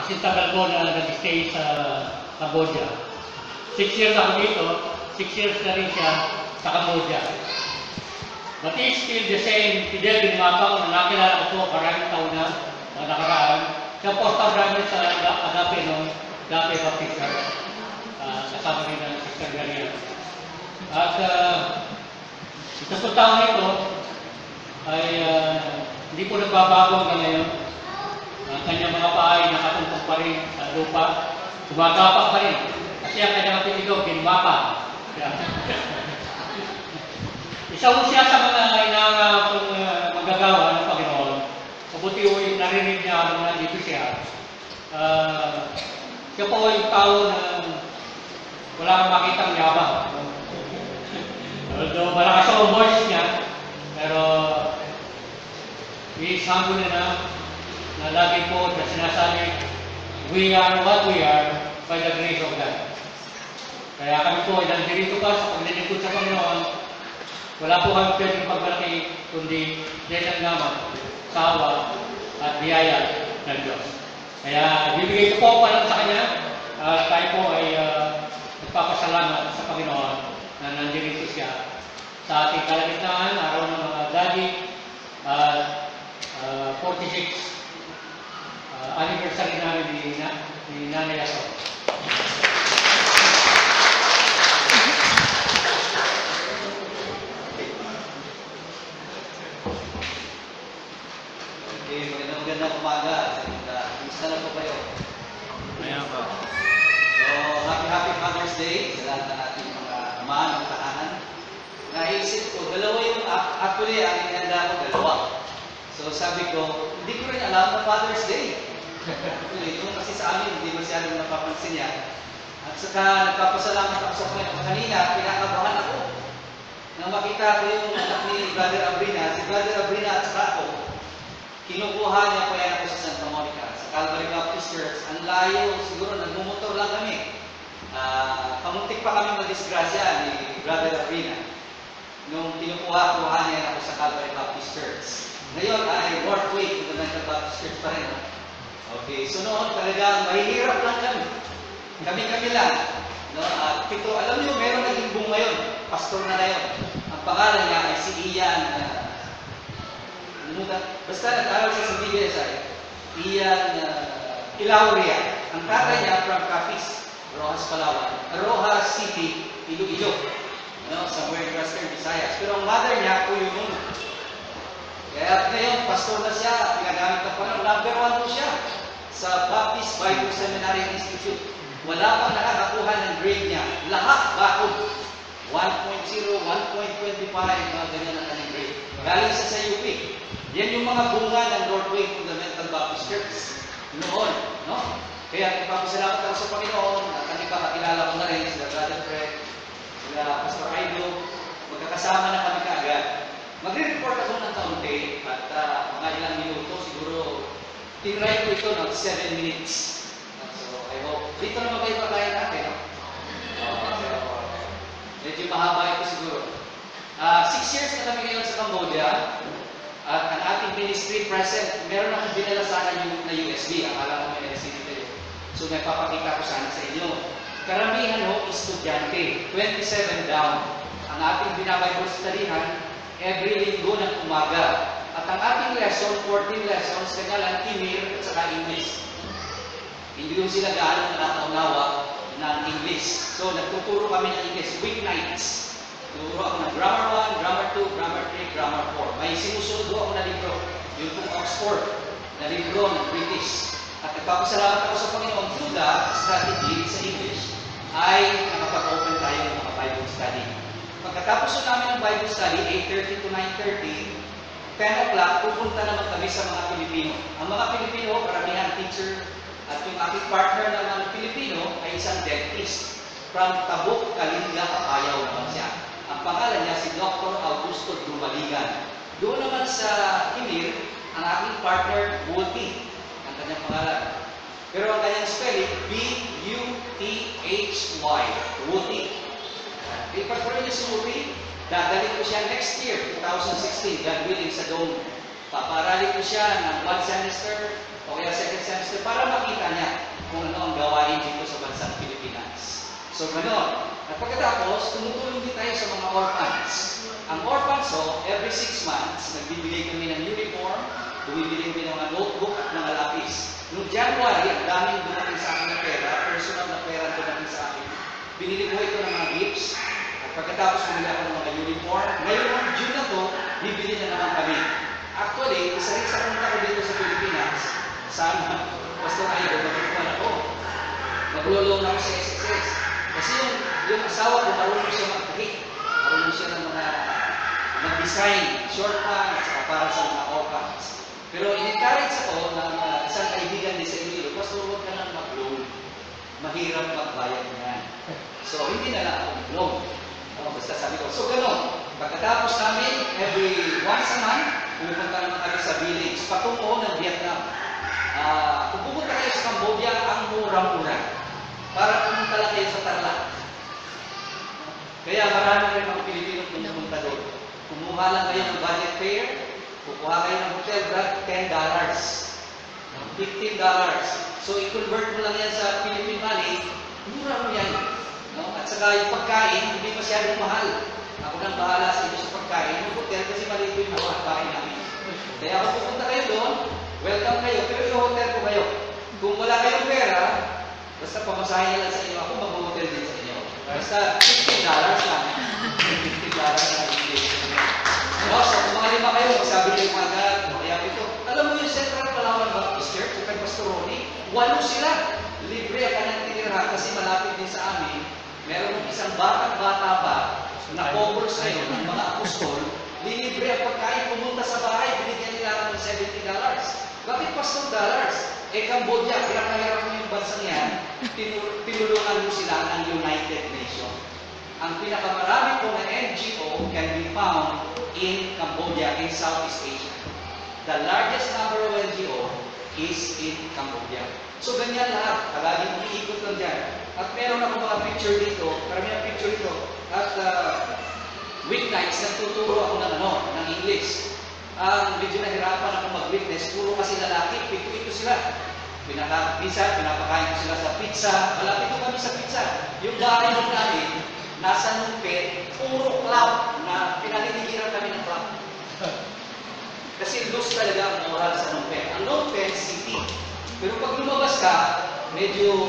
Kasi tagal ko na nag-stay sa Cambodia. 6 years ako dito, 6 years na rin siya sa Cambodia. But it's still the same Fidel Binmapang na nakilala ko po maraming taon na nakaraan. Siya po ang driver sa Agape noon, Agape Baptist Church. Kasama rin ng Sister Garia. At ito po taon ito ay hindi po nagbabago hanggang ngayon. Ang kanyang mga paa ay nakatumpok pa rin sa lupa. Gumagapak pa rin. Kasi ang kanyang apelido, Binmapang. Isa po siya sa mga inangapong magagawa ng Panginoon. Mabuti po yung narinig niya nung nandito siya. Siya po yung tao na wala kang makitang yabang. Although malakas ang voice niya, pero he is humble enough na lagi po na sinasabi, we are what we are by the grace of God. Kaya kami po, nandito pa sa paglilingkod sa Panginoon, wala po kami pwedeng pagmalaki, kundi dahil naman, sawa at biyaya ng Diyos. Kaya bibigay ko po pa lang sa Kanya, tayo po ay nagpapasalamat sa Panginoon na nandito siya sa ating kalagitnaan, araw ng mga daddy, 46 anniversary namin ni Nanay Aso. Okay, magandang umaga. Kumusta na po kayo? Ayan po. So, happy Father's Day sa lahat ng ating mga ama ng tahanan. Naisip ko, dalawa yung, actually, ang inanda ko, dalawa. So, sabi ko, hindi ko rin alam na Father's Day. Actually, ito kasi sa amin, hindi masyadong napapansin niya. At saka, nagpapasalamat ako sa Panginoon. Kanina, pinakabahan ako. Nang makita ko yung anak ni Brother Abrina, si Brother Abrina at saka ako, kinukuha niya po yan ako sa Santa Monica, sa Calvary Baptist Church. Ang layo, siguro nagmumotor lang kami. Pamuntik pa kami madisgrasya ni Brother Abrina. Nung kinukuha niya ako sa Calvary Baptist Church. Ngayon ay Northway Fundamental Baptist Church pa rin. Okay, so noon talagang mahihirap lang kami. Kami-kami lang. No? At ito, alam niyo, meron naging boom ngayon. Pastor na yun. Ang pangalan niya ay si Ian. Basta nag-aral siya sa BBSI. Ian Ilauria. Ang tatay niya from Capiz, Rojas, Palawan. Rojas City, Iloilo. Somewhere in Western Visayas. Pero ang mother niya, Uyunun. Kaya ngayon, pastor na siya. Pinagamit na pa. Number 1 po siya sa Baptist Bible Seminary Institute. Wala pang nakakakuha ng grade niya. Lahat bakod. 1.0, 1.25, mga ganyan ang kanyang grade. Galing siya sa UP. Yan yung mga bunga ng Northway Fundamental Baptist Church noon. No? Kaya nagpapasalamat ako sa Panginoon at kakilala ko na rin sila Brother Fred, sila Pastor Aido. Magkakasama na kami kaagad. Magre-report ako ng kaunti at mga ilang minuto, siguro tinry ko ito ng 7 minutes. So I hope, dito naman kayo pagkain natin. No? Medyo mahaba ito siguro. 6 years na kami ngayon sa Cambodia. At ang ating ministry present, meron akong dinala sana yung na USB. Akala ko may LCD kayo. So may papakita ko sana sa inyo. Karamihan ho, estudyante. 27 down. Ang ating binabible studyhan, every linggo ng umaga. At ang ating lesson, 14 lessons, kanya lang Timir at saka English. Hindi ko sila gaano nakakaunawa ng English. So nagtuturo kami ng English weeknights. Turo ako ng Grammar 1, Grammar 2, Grammar 3, Grammar 4. May sinusunod ako na libro, yung pong Oxford, na libro ng British. At nagpapasalamat ako sa Panginoon through that strategy sa English, ay nakapag-open tayo ng mga Bible study. Pagkatapos namin ng Bible study, 8:30 to 9:30, 10 o'clock, pupunta naman kami sa mga Pilipino. Ang mga Pilipino, karamihan teacher, at yung aking partner na mga Pilipino ay isang dentist. From Tabuk, Kalinga, Papayaw naman siya. Ang pangalan niya si Dr. Augusto Dumaligan. Doon naman sa Timir, ang aking partner, Wuti. Ang kanyang pangalan. Pero ang kanyang spelling, B-U-T-H-Y. Wuti. Ipag-pray niya si Wuti, dadalhin ko siya next year, 2016, God willing, sa Dome. Paparali ko siya ng 1 semester, o kaya second semester para makita niya kung ano ang gawain dito sa bansang Pilipinas. So, gano'n. At pagkatapos, tumutulong din tayo sa mga orphans. Ang orphans, every 6 months, nagbibigay kami ng uniform, bumibili kami ng mga notebook at mga lapis. Noong January, ang daming dumating sa akin ng pera, personal na pera dumating sa akin. Binili ko ito ng mga gifts, at pagkatapos bumili ako ng mga uniform. Ngayon, ng June na to, bibili na naman kami. Actually, isa rin sa punta ko dito sa Pilipinas, sana, Pastor Ayo, magkukuhan ako. Maglulong ako sa SSS. Kasi yung asawa ko, marunong siya mag-create. Marunong siya ng mga mag-design, short pants, para sa mga orphans. Pero in-encourage ako ng isang kaibigan ni sa Emilio, Pastor, huwag ka nang mag-loan. Mahirap magbayad niyan. So, hindi na lang ako mag-loan. Basta sabi ko, so gano'n. Pagkatapos namin, every once a month, pumunta naman kami sa village, patungo ng Vietnam. Kung pumunta kayo sa Cambodia, ang murang-mura. Para pumunta lang kayo sa Tarlac. Kaya marami rin mga Pilipino pumunta doon. Kumuha lang kayo ng budget fare, kukuha kayo ng hotel, $10. $15. So, i-convert mo lang yan sa Philippine money, mura mo yan. No? At saka yung pagkain, hindi masyadong mahal. Ako nang bahala sa inyo sa pagkain. Yung hotel kasi maliit yung mga bahay namin. Kaya kung pupunta kayo doon, welcome kayo. Pero yung hotel ko kayo. Kung wala kayong pera, basta pamasahin lang sa inyo. Ako mag-hotel din sa inyo. Basta $15 lang. $15 lang. No? So kung mga lima kayo, magsabi kayo agad. Kaya ito, alam mo yung Central Palawan Baptist Church, yung kay Pastor Ronnie, 8 sila. Libre ang kanyang tinirahan kasi malapit din sa amin. Meron isang batang-bata pa na cover sa iyo ng mga apostol, lilibre ang pagkain, pumunta sa bahay, binigyan nila ng $70. Bakit Pastor dollars? Cambodia, pinakahirap mo yung bansang yan, tinulungan mo sila ng United Nations. Ang pinakamarami po na NGO can be found in Cambodia, in Southeast Asia. The largest number of NGO is in Cambodia. So ganyan lahat, palaging umiikot lang dyan. At meron ako mga picture dito, karamihan picture dito. At weeknights, nagtuturo ako ng English. Medyo nahirapan ako mag-witness, puro kasi lalaki, pito-ito sila. Minsan, pinapakain ko sila sa pizza. Malapit ko kami sa pizza. Yung bahay namin, nasa Numpet, puro cloud na pinaliligiran kami ng cloud. Kasi loose talaga ang moral sa Numpet. Ang Numpet City. Pero pag lumabas ka, medyo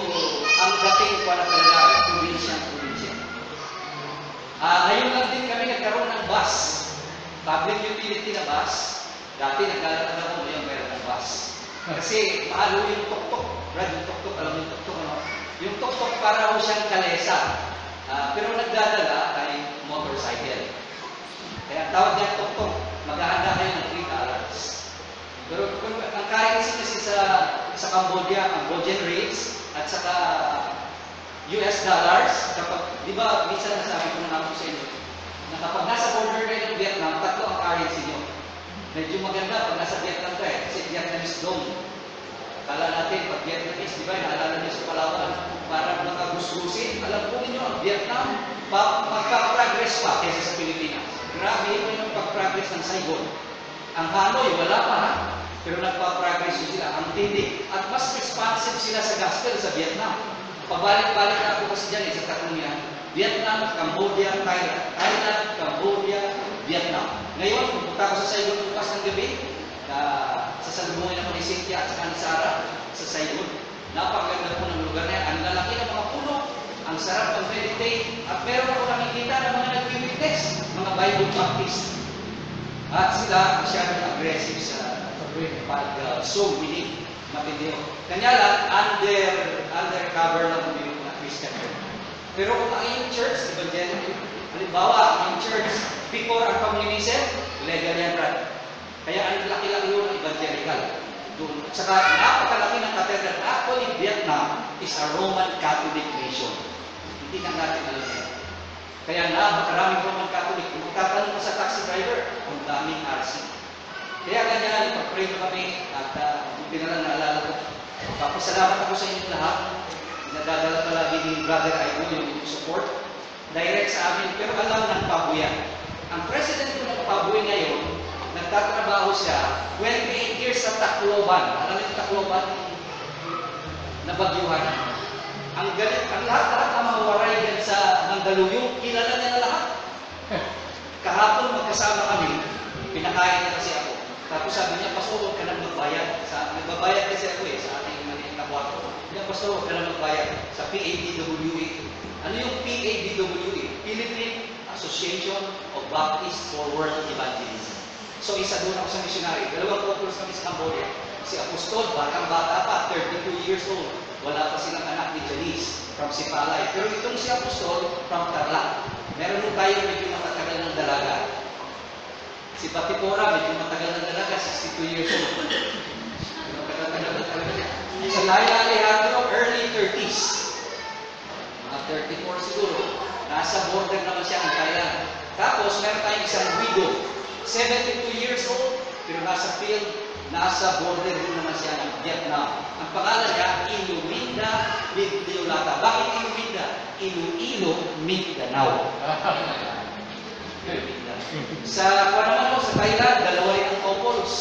ang dating pa na talaga, probinsya. Ngayon lang din kami nagkaroon ng bus. Public utility na bus. Dati naglalakad ako, ngayon meron ng bus. Kasi mahalo yung tok-tok. Brad, yung tok-tok, alam mo yung tok-tok, ano? Yung tok-tok para ho siyang kalesa. Pero nagdadala ay motorcycle. Kaya ang tawag niya tok-tok, maghahanda kayo ng $3. Pero ang currency kasi sa Cambodia, Cambodian rates, at saka US dollars, kapag, di ba, minsan nasabi ko na ako sa inyo, na kapag nasa border kayo ng Vietnam, 3 ang currency nyo. Medyo maganda pag nasa Vietnam ka kasi Vietnamese dong. Akala natin, pag Vietnamese, di ba, naalala nyo sa Palawan, parang nakagusgusin. Alam po ninyo, ang Vietnam, magpa-progress pa kaysa sa Pilipinas. Grabe ito yung pag-progress ng Saigon. Ang Hanoi, wala pa na. Pero nagpa-progress yun sila. Ang tindi. At mas responsive sila sa gospel sa Vietnam. Pabalik-balik na ako kasi dyan sa tatlong yan. Vietnam, Cambodia, Thailand. Thailand, Cambodia, Vietnam. Ngayon, pupunta ako sa Saigon bukas ng gabi. Sasalubungin ako ni Cynthia at ni Sarah sa Saigon. Napakaganda po ng lugar na yan. Ang lalaki ng mga puno. Ang sarap ng meditate. At meron ako nakikita ng mga nag-witness. Mga Bible Baptist. At sila masyadong aggressive sa pag-soul winning. Matindi. Kanya lang, undercover lang kung na Christian. Pero kung ang iyong church, evangelical, halimbawa, ang church, before ang communism, legal yan, Brad. Kaya ang laki-laki yun ng evangelical. Doon. At saka, napakalaki ng cathedral. Actually, Vietnam is a Roman Catholic nation. Hindi na natin alam yan. Kaya napakaraming Roman Catholic. Kung magtatanong mo sa taxi driver, ang daming RC. Kaya ganyan, pag-pray kami at hindi na lang naalala ko. Papasalamat ako sa inyong lahat. Nadadala palagi ni Brother Aigo yung support. Direct sa amin, pero alam ng pabuyan. Ang president ko ng pabuyan ngayon, nagtatrabaho siya 28 years sa Tacloban. Alam niyo yung Tacloban na bagyuhan? Ang galit, ang lahat-lahat na mga waray yan sa Mandaluyong, kilala niya na lahat. Kahapon magkasama kami, pinakain niya kasi ako. Tapos sabi niya, Pastor, huwag ka nang magbayad. Nagbabayad kasi ako sa ating maliit na kwarto. Niya, Pastor, huwag ka nang magbayad sa PABWE. Ano yung PABWE? Philippine Association of Baptists for World Evangelism. So isa doon ako sa missionary. Dalawang couples kami sa Cambodia. Si Apostol, batang-bata pa, 32 years old. Wala pa silang anak ni Janice from Sipalay. Pero itong si Apostol from Tarlac. Meron din tayo medyo matatagal ng dalaga. Si Patipora, medyo matagal ng dalaga, 62 years old. Matagal-tagal ng dalaga niya. Si Laila Alejandro, early 30s. Mga 34 siguro. Nasa border naman siya ng Thailand. Tapos, meron tayong isang widow. 72 years old, pero nasa field, nasa border din naman siya ng Vietnam. Ang pangalan niya, Iluminda Bibliolata. Bakit Iluminda? Iloilo, Mindanao. Sa Thailand, dalawa rin ang couples.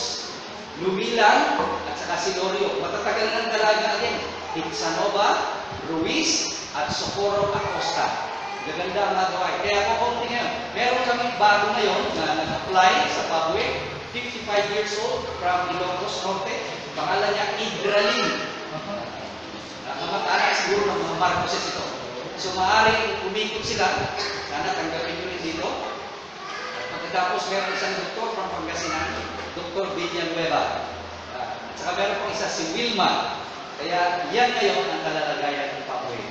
Lumilang at saka si Lorio. Matatagal ng dalaga din. Itsanova, Ruiz, at Socorro Acosta. Gaganda ang nagawa. Kaya ako konti ngayon. Meron kaming bago ngayon na nag-apply sa Pabuek. 55 years old from Ilocos Norte. Pangalan niya Idralin. Kamag-anak siguro ng mga Marcoses ito. So maaaring umikot sila. Sana tanggapin nyo rin dito. At pagkatapos meron isang doktor from Pangasinan. Dr. Villanueva. At saka meron pang isa si Wilma. Kaya yan ngayon ang kalalagayan ng Pabuek.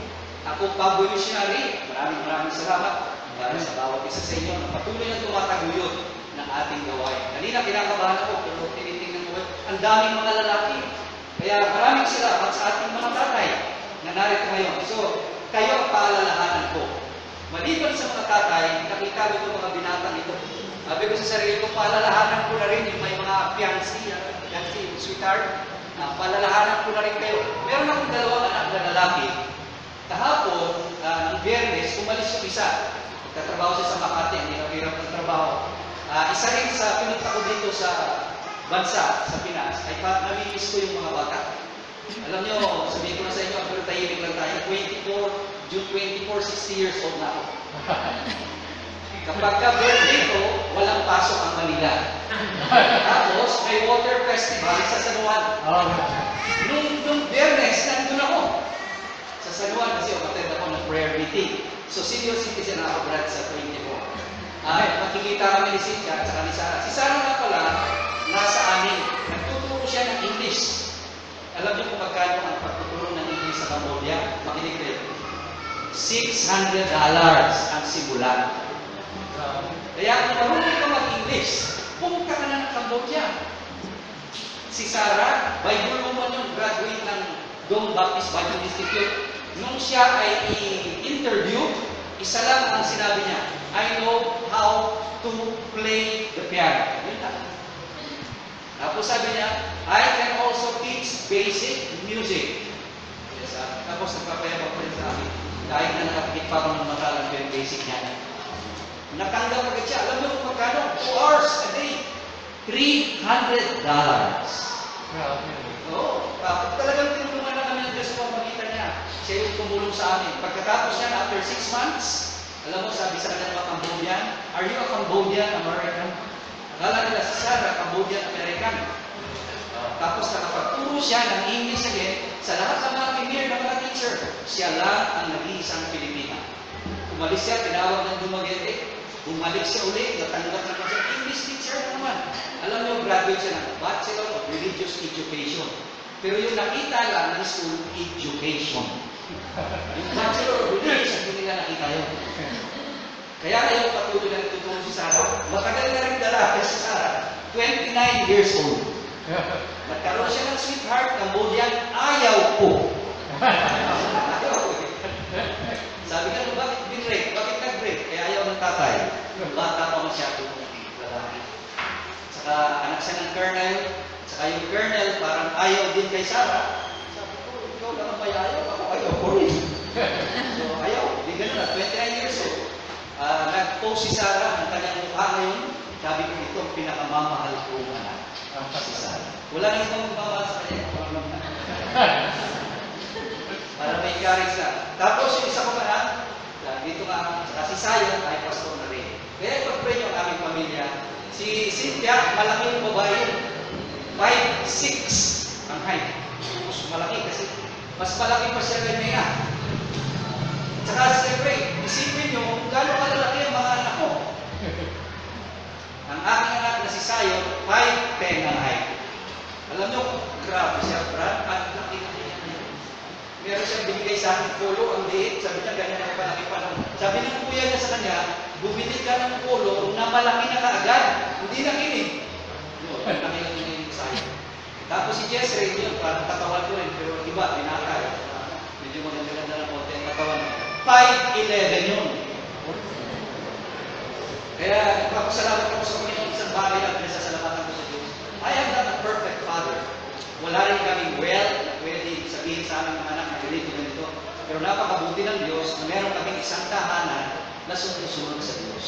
Ako, Pabuek Missionary, maraming salamat para sa bawat isa sa inyo na patuloy na tumataguyod ng ating gawain. Kanina kinakabahan ako, pero tinitingnan ko, ang daming mga lalaki. Kaya maraming salamat sa ating mga tatay na narito ngayon. So, kayo ang paalalahanan ko. Maliban sa mga tatay, nakita ko itong mga binatang ito. Sabi ko sa sarili ko, paalalahanan ko na rin yung may mga fiancé, sweetheart. Paalalahanan ko na rin kayo. Meron akong dalawang anak na lalaki. Kahapon, ng Biyernes, umalis yung isa. Nagtatrabaho siya sa Makati, hindi hirap ng trabaho. Isa rin sa pinunta ko dito sa bansa, sa Pinas, ay namimiss ko yung mga bata. Alam nyo, sabihin ko na sa inyo, pero tahimik lang tayo. June 24, 60 years old na ako. Kapag ka-birthday ko, walang pasok ang Manila. Tapos, may water festival sa San Juan. Nung Biyernes, nandun ako. Sa San Juan, kasi umatend ako ng prayer meeting. So, senior citizen ako, Brad, sa 24. Makikita kami ni Cynthia at saka ni Sarah. Si Sarah nga pala, nasa amin. Nagtuturo siya ng English. Alam niyo kung magkano ang pagtuturo ng English sa Cambodia? Makinig kayo. $600 ang simulan. Kaya kung marunong ka mag-English, pumunta ka na ng Cambodia. Si Sarah, Bible woman yung graduate ng Dong Baptist Bible Institute. Nung siya ay i-interview, isa lang ang sinabi niya, I know how to play the piano. Yun lang. Tapos sabi niya, I can also teach basic music. Yes, tapos nagpapayabak pa rin sa akin. Dahil na nakapikit pa ako ng matalang yung basic niya. Natanggap agad siya. Alam mo kung magkano? 2 hours a day. $300. Oo. Talagang tinulungan na kami ng Diyos sa pamagitan niya. Siya yung tumulong sa amin. Pagkatapos niya, after 6 months, alam mo, sabi sa kanya mga Cambodian, are you a Cambodian American? Akala nila si Sarah, Cambodian American. Tapos nakapagturo siya ng English again sa lahat ng mga premier na mga teacher. Siya lang ang nag-iisang Pilipina. Umalis siya, tinawag ng Dumaguete. Bumalik siya ulit, natanggap na siya. English teacher naman. Alam niyo, graduate siya ng Bachelor of Religious Education. Pero yung nakita lang ng school, education. Yung Bachelor of Religious, hindi nila nakita yun. Kaya kayo patuloy na nagtutulong si Sarah. Matagal na rin dalaga si Sarah. 29 years old. Nagkaroon siya ng sweetheart, Cambodian, ayaw ko. Sabi nga, bakit binrake? Bakit nag-break? Kaya ayaw ng tatay. Bata pa masyado ng lalaki. Saka anak siya ng colonel. Saka yung colonel parang ayaw din kay Sarah. Sabi ko, ikaw lang ang may ayaw. Ako ayaw ko rin. So ayaw. Di ganun na. 29 years old. Nag-post si Sarah ng kanyang mukha ngayon. Sabi ko, ito ang pinakamamahal kong anak. Si Zion. Wala nang ibang magmamahal sa kanya. Para may courage lang. Tapos yung isa ko anak, dito nga, si Zion ay pastor na rin. Kaya pag-pray yung aming pamilya, si Cynthia, malaking babae, 5'6" ang height. Mas malaki kasi, mas malaki pa siya kay Mea. Tsaka siyempre, isipin nyo kung gano'ng kalalaki ang mga anak ko. Ang aking anak na si Zion, 5'10" ang height. Alam nyo, grabe siya, Brad, at laki na niya. Meron siyang binigay sa akin polo, ang liit, sabi niya, ganyan ang palaki pa lang. Sabi ng kuya niya sa kanya, bumili ka ng polo na malaki na kaagad, hindi na kinig. Yun, nakilang niya yung Zion. Tapos si Jessray, yun, parang katawan ko rin, pero iba, binakay. Medyo maganda ng konti ang katawan. 5'11" yun. Kaya, nagpapasalamat ako sa Panginoon isang bagay na pinasasalamatan ko sa Diyos. I am not a perfect father. Wala rin kaming well na pwede sabihin sa aming mga anak na ganito. Pero napakabuti ng Diyos na meron kaming isang tahanan na sumusunod sa Diyos.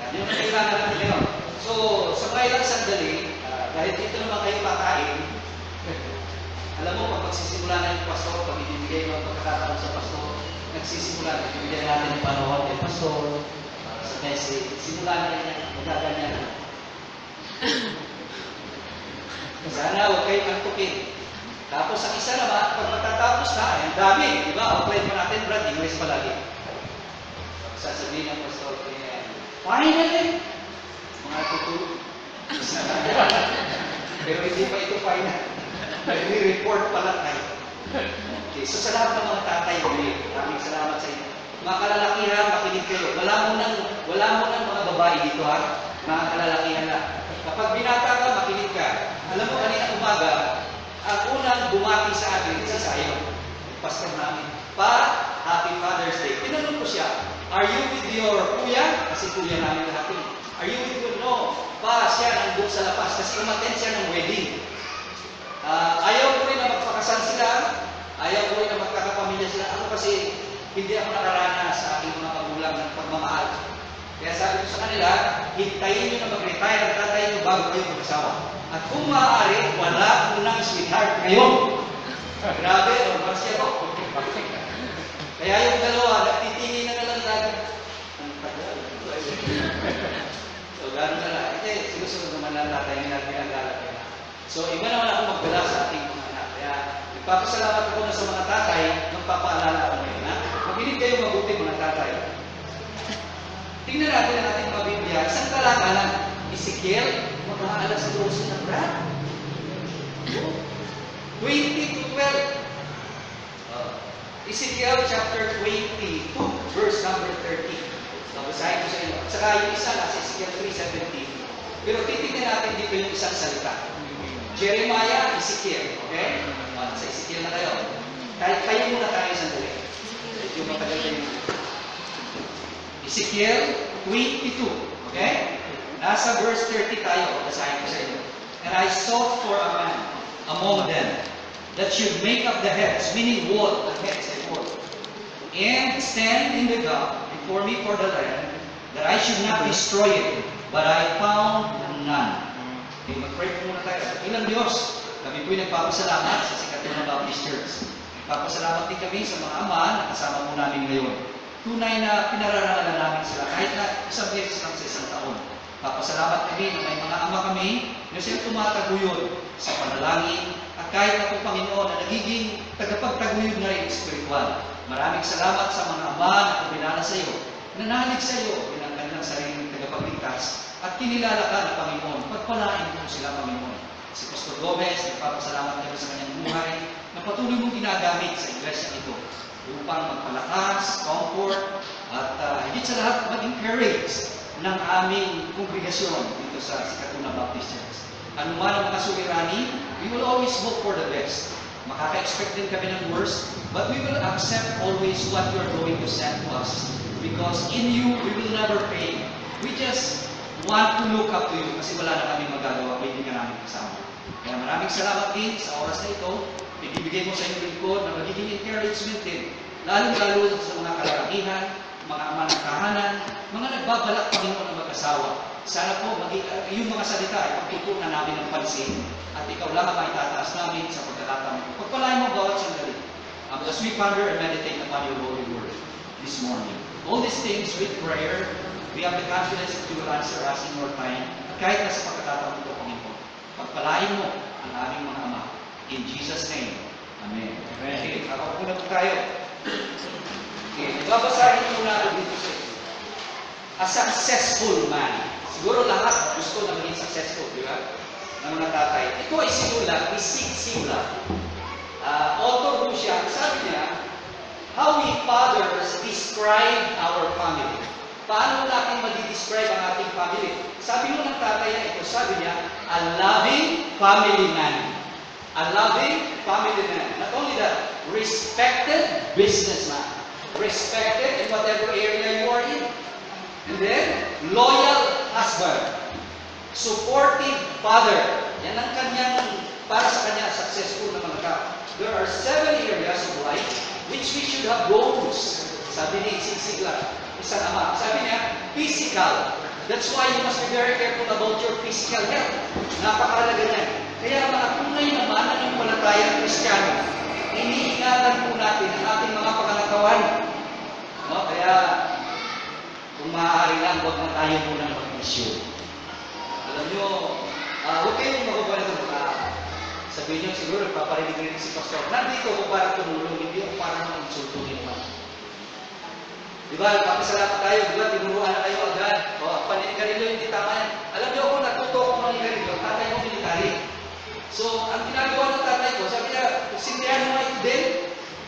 Yan yung kailangan natin ngayon. So, sabay lang sandali, dahil dito naman kayo makain, alam mo, pag magsisimula na yung pastor, pag ibibigay mo ang pagkakataon sa pastor, nagsisimula, ibibigay natin yung panahon kay pastor, sa message, simula na rin yan, magaganyan na. Sana huwag kayong antukin. Tapos ang isa naman, pag matatapos na, ay ang dami, di ba? Outline pa natin, Brad, English palagi. Sasabihin ng pastor, finally, mga tutulog. Pero hindi pa ito final. Nag-report pa lang tayo. Okay, so sa lahat ng mga tatay, maraming salamat sa inyo. Mga kalalakihan, makinig kayo. Wala mo ng mga babae dito, ha? Mga kalalakihan lang. Kapag binata ka, makinig ka. Alam mo, kanina umaga, ang unang bumati sa akin, si Zion, pastor namin, Happy Father's Day. Tinanong ko siya, are you with your kuya? Kasi kuya namin lahat yun. Are you with your, no, siya nandun sa labas kasi umattend siya ng wedding. Ayaw ko rin na magpakasal sila, ayaw ko rin na magkakapamilya sila. Ako kasi, hindi ako nakarana sa aking mga magulang ng pagmamahal. Kaya sabi ko sa kanila, hintayin nyo na mag-retire ang tatay nyo bago kayo mag-asawa. At kung maaari, wala unang sweetheart ngayon. Grabe, normal siya ko. Kaya yung dalawa, nagtitingin na lang lagi. Ang tagal. So, gano'n na lang. Kasi sinusunod naman lang tatay nila pinag-alap nila. So, iba naman ako magdala sa ating mga anak. Kaya, nagpapasalamat ako na sa mga tatay, magpapaalala ako ngayon. Makinig kayo mabuti mga tatay. Tingnan natin ang ating mga Biblia. Isang talata lang. Ezekiel, mag-aalas 12 na, Brad. 20-12. Ezekiel chapter 22, verse number 13. So, basahin ko sa inyo. At saka yung isa nasa Ezekiel 3:17. Pero titignan natin dito yung isang salita. Jeremiah, Ezekiel. Okay? Sa Ezekiel na kayo. Kahit kayo muna tayo sandali. Medyo matagal kayo. Ezekiel 22. Okay? Nasa verse 30 tayo. Basahin ko sa inyo. And I sought for a man among them that should make up the heads, meaning wall, the heads and wall, and stand in the gap before me for the land, that I should not destroy it, but I found none. Okay, mag-pray po muna tayo. Ilang Diyos, kami po'y nagpapasalamat sa Sikatuna Baptist Church. Nagpapasalamat din kami sa mga ama na kasama po namin ngayon. Tunay na pinararangalan namin sila kahit na isang beses lang sa isang taon. Papasalamat kami na may mga ama kami na sila tumataguyod sa panalangin at kahit na po Panginoon na nagiging tagapagtaguyod na rin espiritual. Maraming salamat sa mga ama na kumilala sa iyo, nanalig sa iyo bilang kanilang sariling tagapagligtas at kinilala ka na Panginoon. Pagpalain mo sila Panginoon. Si Pastor Gomez, nagpapasalamat kami sa kanyang buhay na patuloy mong ginagamit sa iglesia ito upang magpalakas, comfort, at higit sa lahat mag-encourage ng aming kongregasyon dito sa Sikatuna Baptist Church. Ano man ang mga suliranin, we will always hope for the best. Makaka-expect din kami ng worst, but we will accept always what you are going to send to us. Because in you, we will never fail. We just want to look up to you kasi wala na kami magagawa, hindi ka namin kasama. Kaya maraming salamat din sa oras na ito. Ibibigay mo sa inyong lingkod na magiging encouragement din, lalong-lalo sa mga kalalakihan, mga ama ng tahanan, mga nagbabalak Panginoon na mag-asawa. sana po yung mga salita ay pagtutunan namin ng pansin at ikaw lang ang maitataas namin sa pagkakataon. Pagpalain mo bawat sandali. As we ponder and meditate upon your holy word this morning. All these things with prayer, we have the confidence that you will answer us in your time. At kahit na sa pagkakataon ito, Panginoon, pagpalain mo ang aming mga ama. In Jesus' name. Amen. Okay, nakaupo na po tayo. Okay, babasahin muna ako dito sa inyo. A successful man. Siguro lahat gusto na maging successful, di ba? Ng mga tatay. Ito ay sinulat ni Sig Ziglar. Author po siya. Sabi niya, how we fathers describe our family. Paano natin mag-describe ang ating family? Sabi mo ng tatay na ito, sabi niya, a loving family man. A loving family man. Not only that, respected businessman. Respected in whatever area you are in. And then, loyal husband. Supportive father. Yan ang kanyang, para sa kanya, successful na mga tao. There are 7 areas of life which we should have goals. Sabi ni Sig Ziglar, isang ama. Sabi niya, physical. That's why you must be very careful about your physical health. Napakalaga na. Kaya mga tunay na mananampalatayang Kristiyano, iniingatan po natin ang ating mga pangangatawan. No? Kaya, kung maaari lang, huwag na tayo muna mag-issue. Alam nyo, huwag kayong magbabalita ng sabihin nyo, siguro, paparinig rin si Pastor. Nandito ako para tumulong, hindi ako para mag-insultuhin naman. Diba, kapasalamat tayo, diba, tinuruan na kayo agad. O, paninigarilyo, hindi tama yan. Alam nyo ako, natuto ako manigarilyo, tatay ko military. So, ang ginagawa ng tatay ko, sabi niya, sindihan mo ito din.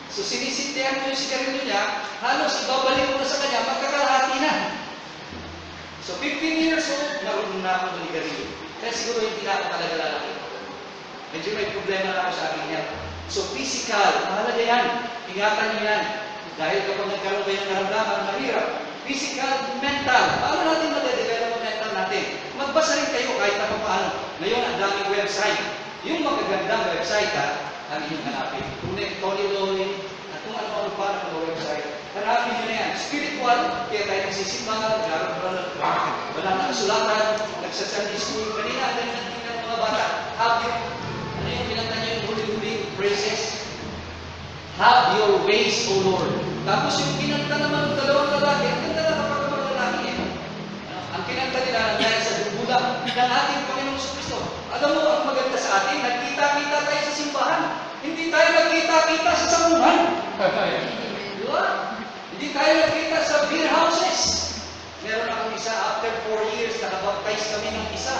So, sinisindihan mo yung sigarilyo niya, halos ibabalik mo na sa kanya, magkakalahati na. So, 15 years old, marunong na ako manigarilyo. Kaya siguro hindi na ako talaga lalaki. Medyo may problema na ako sa akin yan. So, physical, mahalaga yan. Ingatan nyo yan. Dahil kapag nagkaroon kayo ng naramdaman, mahirap. Physical, mental. Paano natin madedevelop ang mental natin? Magbasa rin kayo kahit na paano. Ngayon, ang daming website. Yung magagandang website, ang inyong hanapin. Tony Lowen, at kung ano pa ng mga website. Hanapin nyo na yan. Spiritual, kaya tayo nagsisimba, wala na kasulatan, nagsasunday school. Kanina, ganyan ng mga bata. Ano yung pinanta nyo yung huli-huli phrases? Have your ways, O Lord. Tapos yung pinanta naman ng dalawang lalaki, ang ganda na kapag mga lalaki eh. Ang pinanta nila dahil sa dugulang ng ating Panginoong Kristo. Alam mo, ang maganda sa atin, nagkita-kita tayo sa simbahan. Hindi tayo nagkita-kita sa sambuhan. Diba? Hindi tayo nagkita sa beer houses. Meron akong isa, after 4 years, nakabaptize kami ng isa.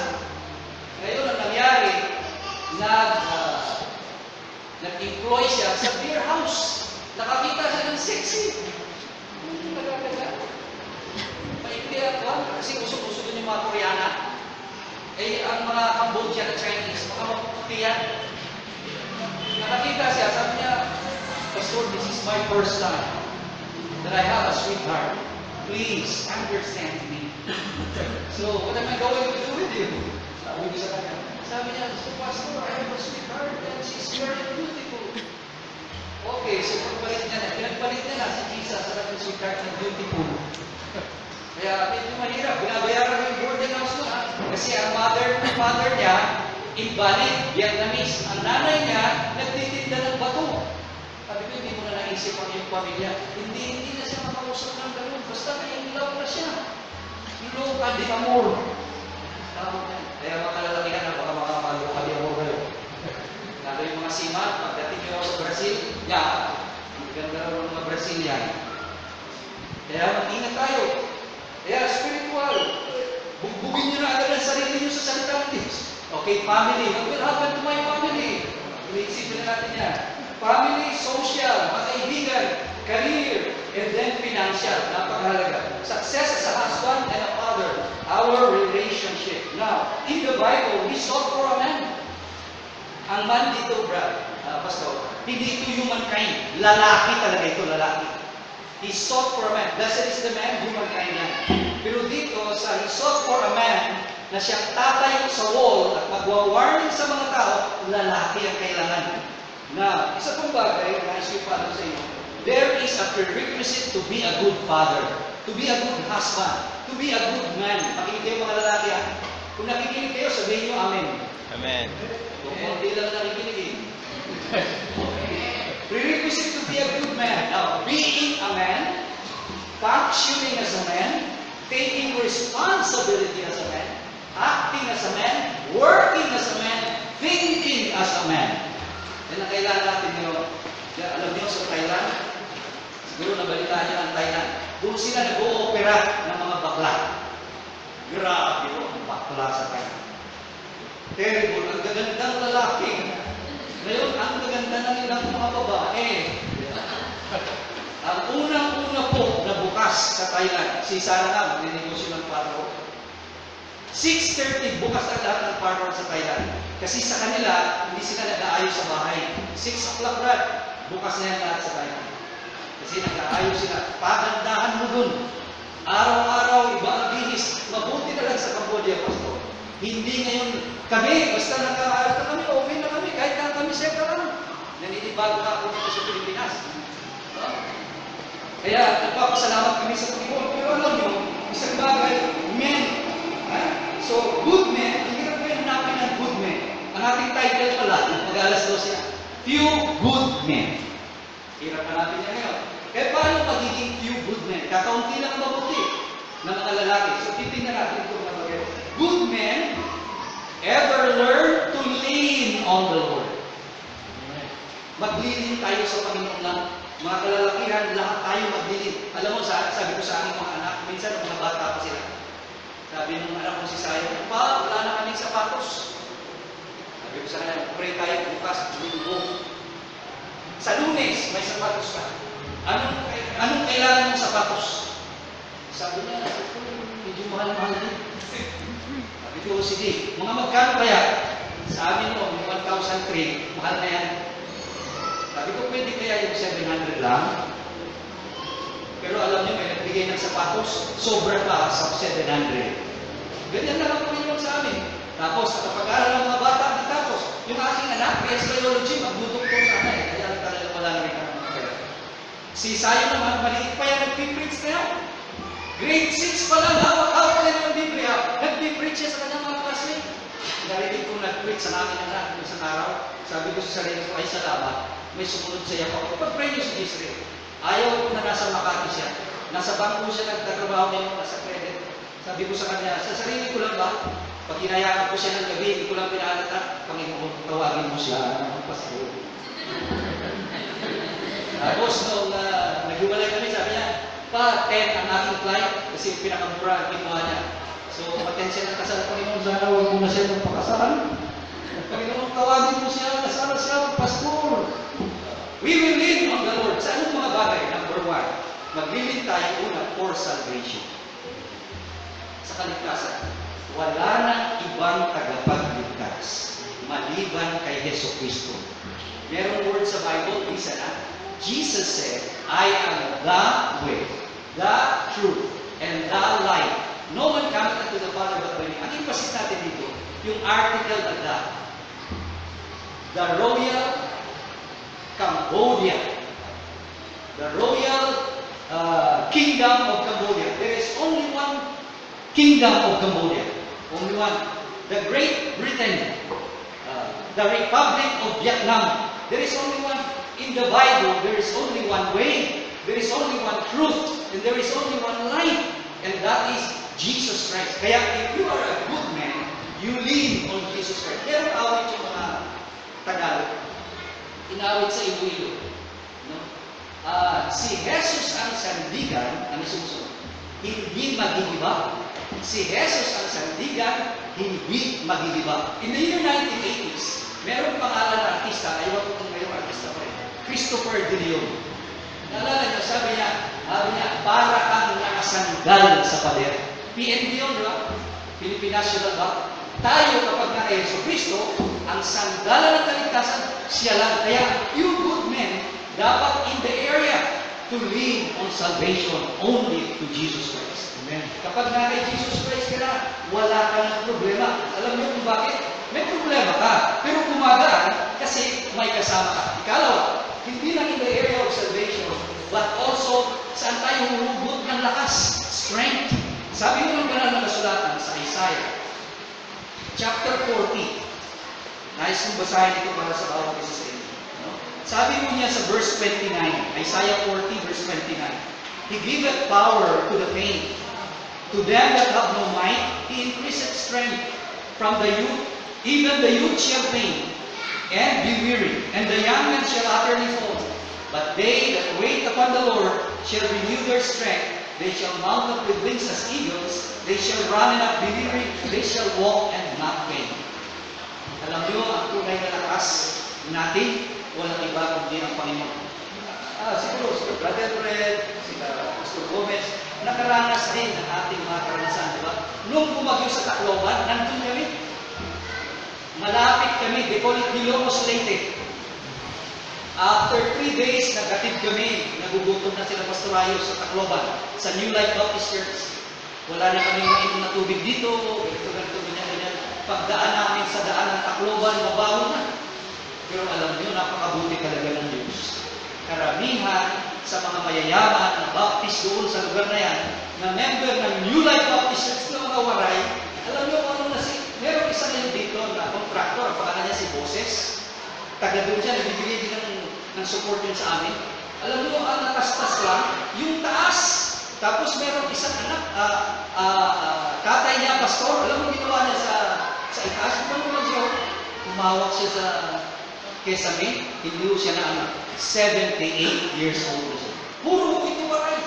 Ngayon, ang nangyari, nag-employ siya sa beer house. Nakakita siya ng sexy. Nagkakaga. Maikli ako, kasi usok-usok yung mga Koreana. Eh, ang mga Cambodia na Chinese, mga mapuputi yan. Nakakita siya, sabi niya, Pastor, this is my first time that I have a sweetheart. Please, understand me. So, what am I going to do with you? Sabi ko sa kanya. Sabi niya, so Pastor, I have a sweetheart and she's very beautiful. Okay, so pinagpalit niya na si Jesus sa kanyang sweetheart na beautiful. Kaya medyo mahirap, binabayaran mo yung boarding house mo. Kasi ang father niya, invalid, Vietnamese. Ang nanay niya, nagtitinda ng bato. Sabi ko, hindi mo na naisip ang iyong pamilya. Hindi na siya makausap ng ganun. Basta nailaw na siya. Iloka di amor. Kaya mga lalaki na, baka mga maluka di amor kayo. Lalo yung mga siman, pagdating nyo sa Brazil, ang ganda ng mga Brazilian. Kaya mag-ingat tayo. Kaya spiritual. Bugbugin nyo na agad ang sarili nyo sa salita ng Diyos. Okay, family. What will happen to my family? Iniisipin na natin yan. Family, social, mga kaibigan, career, and then financial. Napakahalaga. Success as a husband and a father. Our relationship. Now, in the Bible, we sought for a man. Ang man dito, Pastor, hindi ito humankind. Lalaki talaga ito, lalaki. He sought for a man. Blessed is the man, humankind yan. Pero dito, he sought for a man na siyang tatayo sa wall at magwa-warning sa mga tao, lalaki ang kailangan. Now, isa pong bagay, nais ko pa sa inyo, there is a prerequisite to be a good father, to be a good husband, to to be a good man. Pakinig kayo mga lalaki ha. Kung nakikinig kayo, sabihin nyo amen. Amen. Hindi lang nakikinig eh. Prerequisite to be a good man. Now, being a man, functioning as a man, taking responsibility as a man, acting as a man, working as a man, thinking as a man. Yan ang kailangan natin ngayon. Alam niyo sa Thailand, siguro nabalitaan niyo ang Thailand. Doon sila nag-o-opera ng mga bakla. Grabe yun, ang bakla sa Thailand. Terrible, ang gagandang lalaki. Ngayon, ang gaganda na nilang mga babae. Ang unang-una po na bukas sa Thailand, si Sarah nga, magninegosyo ng parlor. 6:30, bukas ang lahat ng parlor sa Thailand. Kasi sa kanila, hindi sila nag-aayos sa bahay. 6 o'clock na, bukas na yan lahat sa Thailand. Kasi nag-aayos sila. Pagandahan mo dun. Araw-araw, iba ang bihis. Mabuti na lang sa Cambodia, Pastor. Hindi ngayon kami, basta nag-aayos na kami, okay na kami, kahit na kami siyempre lang. Naninibago na ako dito sa Pilipinas. Kaya nagpapasalamat kami sa Panginoon. Pero alam nyo, isang bagay, men. So, good men, hindi na pwede namin ng good men. Ang ating title pala, mag-alas 12 yan. Few good men. Hirap pa natin yan ngayon. Eh, paano magiging few good men? Kakaunti lang mabuti ng mga lalaki. So, titingnan natin ito mga bagay. Good men ever learn to lean on the Lord. Maglilin tayo sa Panginoon lang. Mga kalalakihan, lahat tayo maglilin. Alam mo, sabi ko sa aking mga anak, minsan mga bata pa sila. Sabi nung anak ko si Sayo, pa, wala na kaming sapatos. Sabi ko sa kanya, pray tayo bukas, linggo. Sa Lunes, may sapatos ka. Anong kailangan mong sapatos? Sabi niya, medyo mahal-mahal din. Sabi ko, sige, mga magkano kaya? Sa amin mo, 1,003, mahal na yan. Sabi ko, pwede kaya yung 700 lang? Pero alam niyo, may nagbigay ng sapatos, sobra pa sa 700. Ganyan na lang po yun sa amin. Tapos, nakapag-aral ng mga bata, tapos, yung aking anak, PS Biology, magdudoktor sana eh. Kaya talaga wala na rin kami ng pera. Si Sayo naman, maliit pa yan, nagpipreach na yan. Grade 6 pa lang, hawak-hawak na ng Biblia. Nagpipreach siya sa kanyang mga classmate. Narinig kong nag-preach sa namin anak ng isang araw. Sabi ko sa sarili ko, ay salamat. May sumunod sa iyo ako. Pag-pray niyo si Israel. Ayaw ko na nasa Makati siya. Nasa bangko siya nagtatrabaho niya, nasa credit. Sabi ko sa kanya, sa sarili ko lang ba? Pag hinayaan ko siya ng gabi, hindi ko lang pinaalata, Panginoon, tawagin mo siya. Pastor. Tapos, nung naghiwalay kami, sabi niya, pa, 10 ang aking flight, kasi pinakamura ang kinuha niya. So, atensya ng kasal, Panginoon, sana huwag mo na siya ng pakasal. Panginoon, tawagin mo siya, kasal siya, Pastor. We will lean on the Lord. Sa anong mga bagay? Number 1, maglilin tayo una for salvation. Sa kaligtasan, wala nang ibang tagapagligtas maliban kay Heso Kristo. Merong word sa Bible, isa na. Jesus said, I am the way, the truth, and the life. No one comes unto the Father but by me. Ang emphasis natin dito, yung article na the. The Royal Cambodia. The Royal Kingdom of Cambodia. There is only one Kingdom of Cambodia. Only one. The Great Britain. The Republic of Vietnam. There is only one. In the Bible, there is only one way. There is only one truth. And there is only one life. And that is Jesus Christ. Kaya if you are a good man, you lean on Jesus Christ. Pero awit yung mga Tagalog. Inawit sa Iloilo. No? Si Jesus ang sandigan, ang susunod, hindi magigiba. Si Jesus ang sandigan, hindi magigiba. In the year 1980s, merong pangalan na artista, ayaw ko kung mayroong artista pa rin, Christopher De Leon. Naalala niyo, sabi niya, para kang nakasandal sa pader. PNB yun, di ba? Philippine National Bank. Tayo kapag na-Yeso Kristo, ang sandalan ng kaligtasan, siya lang. Kaya, you good men, dapat in the area to lean on salvation only to Jesus Christ. Amen. Kapag na kay Jesus Christ ka na, wala ka ng problema. Alam niyo kung bakit? May problema ka, pero gumagaan kasi may kasama ka. Ikalawa, hindi lang in the area of salvation, but also saan tayo huhugot ng lakas, strength. Sabi mo ng banal na kasulatan sa Isaiah, chapter 40. Nais kong basahin ito para sa bawat isa sa inyo. No? Sabi mo niya sa verse 29, Isaiah 40 verse 29, He giveth power to the faint. To them that have no might, He increaseth strength. From the youth, even the youth shall faint, and be weary, and the young men shall utterly fall. But they that wait upon the Lord shall renew their strength. They shall mount up with wings as eagles. They shall run and not be weary. They shall walk and not faint. Alam niyo, ang tunay na lakas natin, walang iba kundi ang Panginoon. Siguro, si Brother Fred, si Pastor Gomez, nakaranas din ng ating mga karanasan, di ba? Nung bumagyo sa Tacloban, nandun kami. Malapit kami, they call it Ilocos Leyte. After 3 days, nagatid kami. Nagugutom na sila Pastorayo sa Tacloban, sa New Life Baptist Church. Wala na kami mainom na tubig dito, ganito, ganyan. Pagdaan namin sa daan ng Tacloban, mabaho na. Pero alam niyo, napakabuti talaga ng Diyos. Karamihan sa mga mayayaman na Baptist doon sa lugar na yan, na member ng New Life Baptist Church na mga waray, alam niyo kung ano na meron isa na yun dito na contractor, pangalan niya si Boses. Taga doon siya, nagbibigay din ng support yun sa amin. Alam niyo, ang natastas lang, yung taas. Tapos meron isang anak, tatay niya, pastor, alam mo ginawa niya sa itaas, kung ano siya, umawak siya sa Kesame, hindi ko siya na anak. 78 years old na siya. Puro ito waray.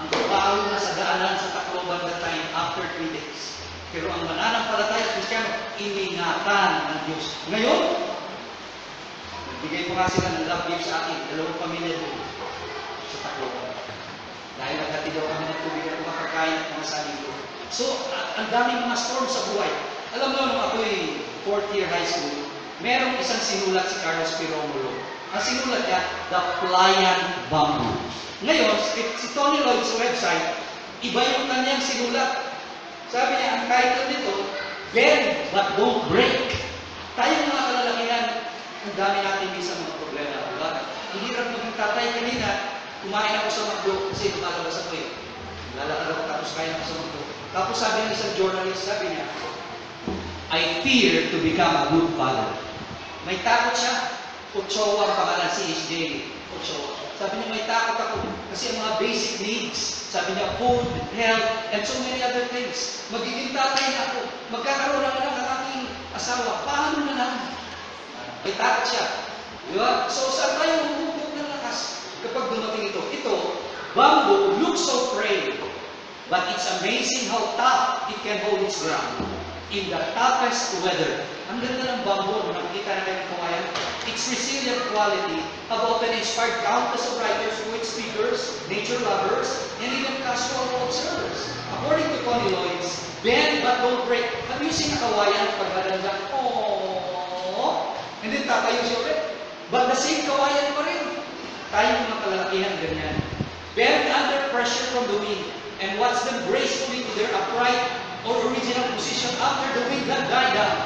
Ang trabaho na sa daanan sa Tacloban that time after 3 days. Pero ang mananampalataya Kristiyano, iningatan ng Diyos. Ngayon, nagbigay ko nga sila ng love gift sa akin, 2 pamilya doon sa Tacloban. Dahil naghatid daw kami ng tubig at mga pagkain at mga saling ko. So, ang daming mga storm sa buhay. Alam mo, nung ako'y 4th year high school, merong isang sinulat si Carlos P. Romulo. Ang sinulat niya, The Playan Bamboo. Ngayon, si Tony Lloyd sa website, iba yung kanyang sinulat. Sabi niya, ang title nito, Bend But Don't Break. Tayong mga kalalakihan, ang dami natin minsan mga problema. Diba? Ang hirap maging tatay kanina, kumain ako sa McDo kasi lumalabas ako eh. Lalakad ako tapos kain ako sa McDo. Tapos sabi ng isang journalist, sabi niya, I fear to become a good father. May takot siya. Ochoa ang pangalan, si SJ Ochoa. Sabi niya, may takot ako. Kasi ang mga basic needs, sabi niya, food, health, and so many other things. Magiging tatay na ako. Magkakaroon na ng aking asawa. Paano na lang? May takot siya. Diba? So, saan tayo huhugot ng lakas kapag dumating ito? Ito, bamboo looks so frail, but it's amazing how tough it can hold its ground in the toughest weather. Ang ganda ng bamboo, nakikita na kayo ng kawayan. Its resilient quality have often inspired countless of writers, poets, speakers, nature lovers, and even casual observers. According to Tony Lloyd's, bend but don't break. Have you seen a kawayan pag madanda? Oh, and then tatayo siya ulit. But the same kawayan pa rin. Tayong mga kalalakihan ganyan. Bend under pressure from the wind and watch them gracefully to their upright or original position after the wind that died down.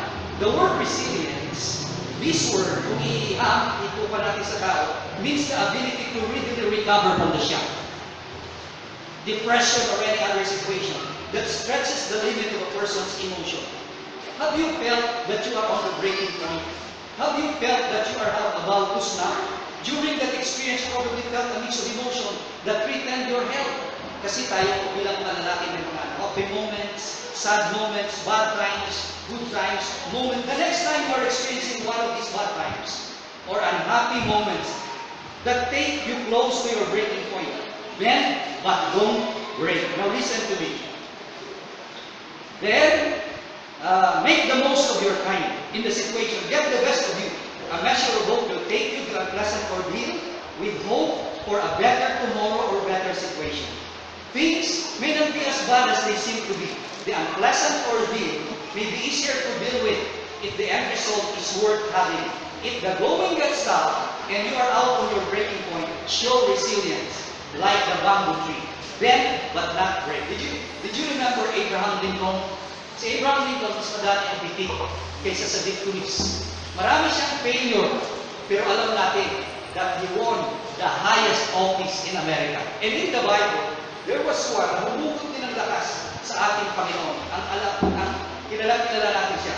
The word resilience, this word, kung itupa natin sa tao, means the ability to readily recover from the shock, depression, or any other situation that stretches the limit of a person's emotion. Have you felt that you are on the breaking point? Have you felt that you are about to snap? During that experience, you probably felt a mix of emotion that threatened your health. Kasi tayo bilang mga lalaki may mga happy moments, sad moments, bad times, good times, moments. The next time you are experiencing one of these bad times or unhappy moments that take you close to your breaking point, bend but don't break. Now listen to me. Then, make the most of your time in the situation. Get the best of you. A measure of hope will take you to a pleasant ordeal with hope for a better tomorrow or better situation. Things may not be as bad as they seem to be. The unpleasant ordeal may be easier to deal with if the end result is worth having. If the going gets tough and you are out on your breaking point, show resilience like the bamboo tree. Bend but not break. Did you remember Abraham Lincoln? Si Abraham Lincoln mas madami ang bitik kaysa sa victories. Marami siyang failure, pero alam natin that he won the highest office in America. And in the Bible, There was one na humugot din ng lakas sa ating Panginoon. Ang kilala natin siya,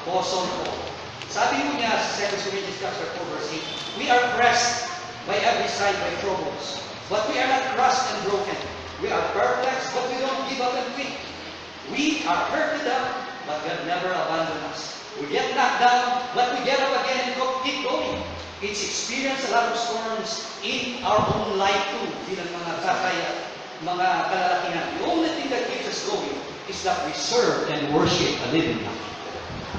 Apostle Paul. Sabi mo niya sa 2 Corinthians chapter 4 verse 8, we are pressed by every side by troubles, but we are not crushed and broken. We are perplexed, but we don't give up and quit. We are hurted up, but God never abandoned us. We get knocked down, but we get up again and keep going. It's experienced a lot of storms in our own life too, bilang mga kakaya, mga kalalakihan. The only thing that keeps us going is that we serve and worship a living God.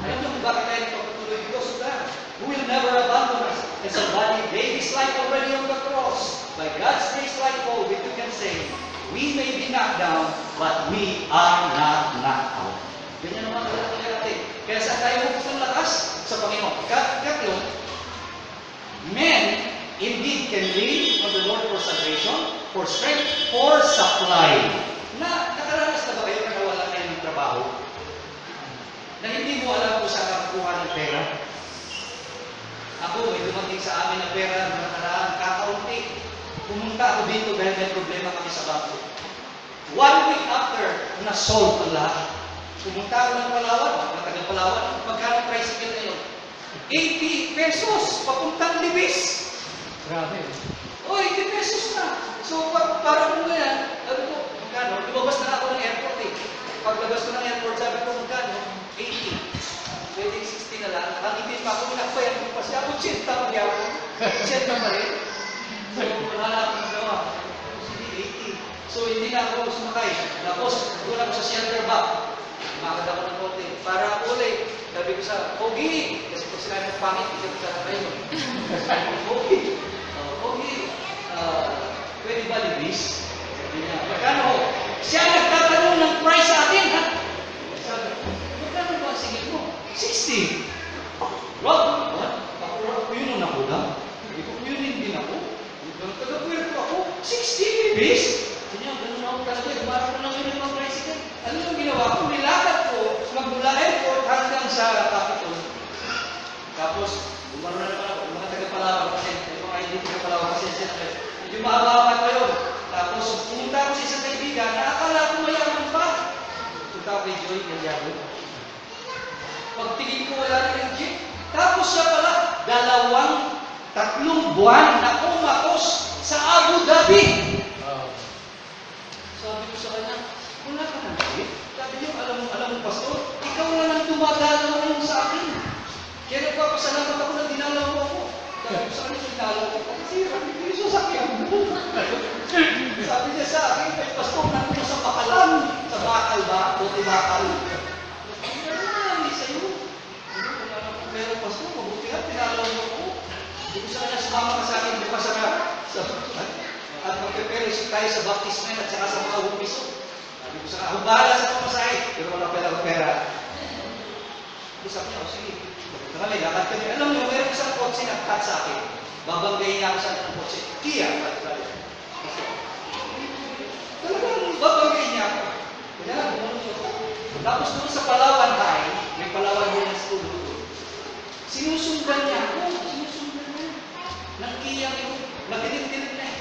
Alam niyo kung bakit tayo nagpapatuloy? Because of that. Who will never abandon us? And somebody gave his life already on the cross. By God's grace like Paul, we can say, we may be knocked down, but we are not knocked out. Ganyan naman kalalakihan natin. Kaya saan tayo hukus ng lakas? Sa Panginoon. Ikatlo, men indeed can lean on the Lord for salvation, for strength, for supply. Nakaranas na ba kayo na wala kayo ng trabaho? Na hindi mo alam kung saan kakuha ng pera? Ako, may dumating sa amin na pera na nakaraan, kakaunti. Pumunta ako dito dahil may problema kami sa bangko. 1 week after, na-solve ang lahat. Pumunta ako ng Palawan, taga Palawan, magkano tricycle ngayon? 80 pesos, papuntang Libis. Grabe. O, 80 pesos na. So, para kung ganyan, sabi ko, magkano? Lumabas na ako ng airport eh. Paglabas ko ng airport, sabi ko, magkano? 80. Pwede 60 na lang. Nakangipin pa ako, nakapayag ko pa siya. 80 pa niya ako. 80 pa rin. So, wala na akong gawa. Sige, 80. So, hindi na ako sumakay. Tapos, doon ako sa shelter bag. Makakad ako ng konti. Para ako ulit. Sabi ko sa, Pogi! Kasi pag sila ng pangit, hindi ko sa kayo. Pogi! Pogi! Pwede ba libis? Sabi niya, magkano? Siya nagtatanong ng price sa akin, ha? Sabi, magkano ba ang singil mo? 60! Rob, what? Ako yun ang nakuha. Hindi ko yun din ako. Taga-pwede ako. 60 libis? Sabi niya, ganun ako talaga. Umarap na lang yun ang tricycle. Ano yung ginawa ko? Nilakad ko magmula airport hanggang sa Capitol. Tapos, umaro na naman ako. Mga taga-Palawan kasi, mga hindi taga-Palawan kasi medyo maabawan pa yun. Tapos, pumunta ako sa isang kaibigan na akala ko mayaman pa. Punta ako kay Joy, Gallardo. Pagtingin ko wala na yung jeep. Tapos siya pala, 2-3 buwan na umatos sa Abu Dhabi. Sabi ko sa kanya, wala ka ng jeep? Sabi niyo, alam mo, pastor, ikaw na lang dumadalaw ngayon sa akin. Kaya nagpapasalamat ako na dinalaw mo ako. Sabi ko sa kanya, dinalaw ko. Kasi hindi ko yung sasakyan mo. Sabi niya sa akin, ay pastor, nandun sa Bakalan. Sa Bakal ba? Buti Bakal. Sabi niya, hindi sa'yo. Wala na akong meron, pastor. Mabuti nga, dinalaw mo ako. Hindi ko sa kanya, sumama ka sa akin, bukas ka. At magpeperis tayo sa baptismen at saka sa mga humiso. Sabi ko sa kanya, bahala sa pamasahe. Pero wala pera. Sabi niya, sige. Kami, lakad kami. Alam niyo, meron isang kotse na cut sa akin. Babanggayin niya ako sa ng kotse. Kia. Talagang babanggayin niya ako. Kaya bumunod siya. Tapos doon sa Palawan High, may Palawan din na school doon. Sinusundan niya ako. Nang Kia niyo. Nagdinig-dinig na eh.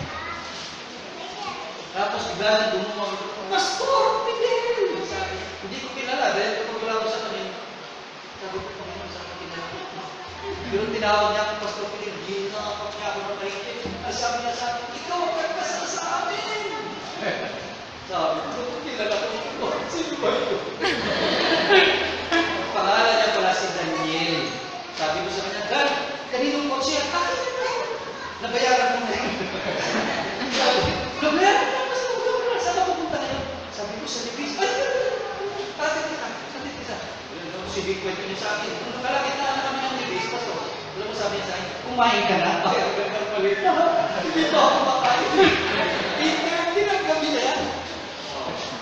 Tapos bigla dumumang ito. Pastor, Miguel! Sabi, hindi ko kilala. Dahil kapag wala ko sa kanila, sabi ko, Panginoon, saan ka kilala? Pero tinawag niya ako, Pastor Miguel, ginakap niya ako ng kahitin. At sabi niya sa akin, ikaw ang nagkasal sa amin! Sabi ko, kilala ko ito. Sino ba ito? Pangalan niya pala si Daniel. Sabi ko sa kanya, Dan, kaninong kotse yan? Akin na. Nabayaran mo na yun. Sabi ko, nabayaran mo na. Saan ka pupunta ngayon? Sabi ko, sa Libis. Ay, Tatid kita. Si Big kwento niya sa akin. Nung nakalakit na kami ng Libis, Pastor, alam mo sabi niya sa akin, kumain ka na? Ay, ang gandang palit. Hindi pa ako makain. Tinaggabi na yan.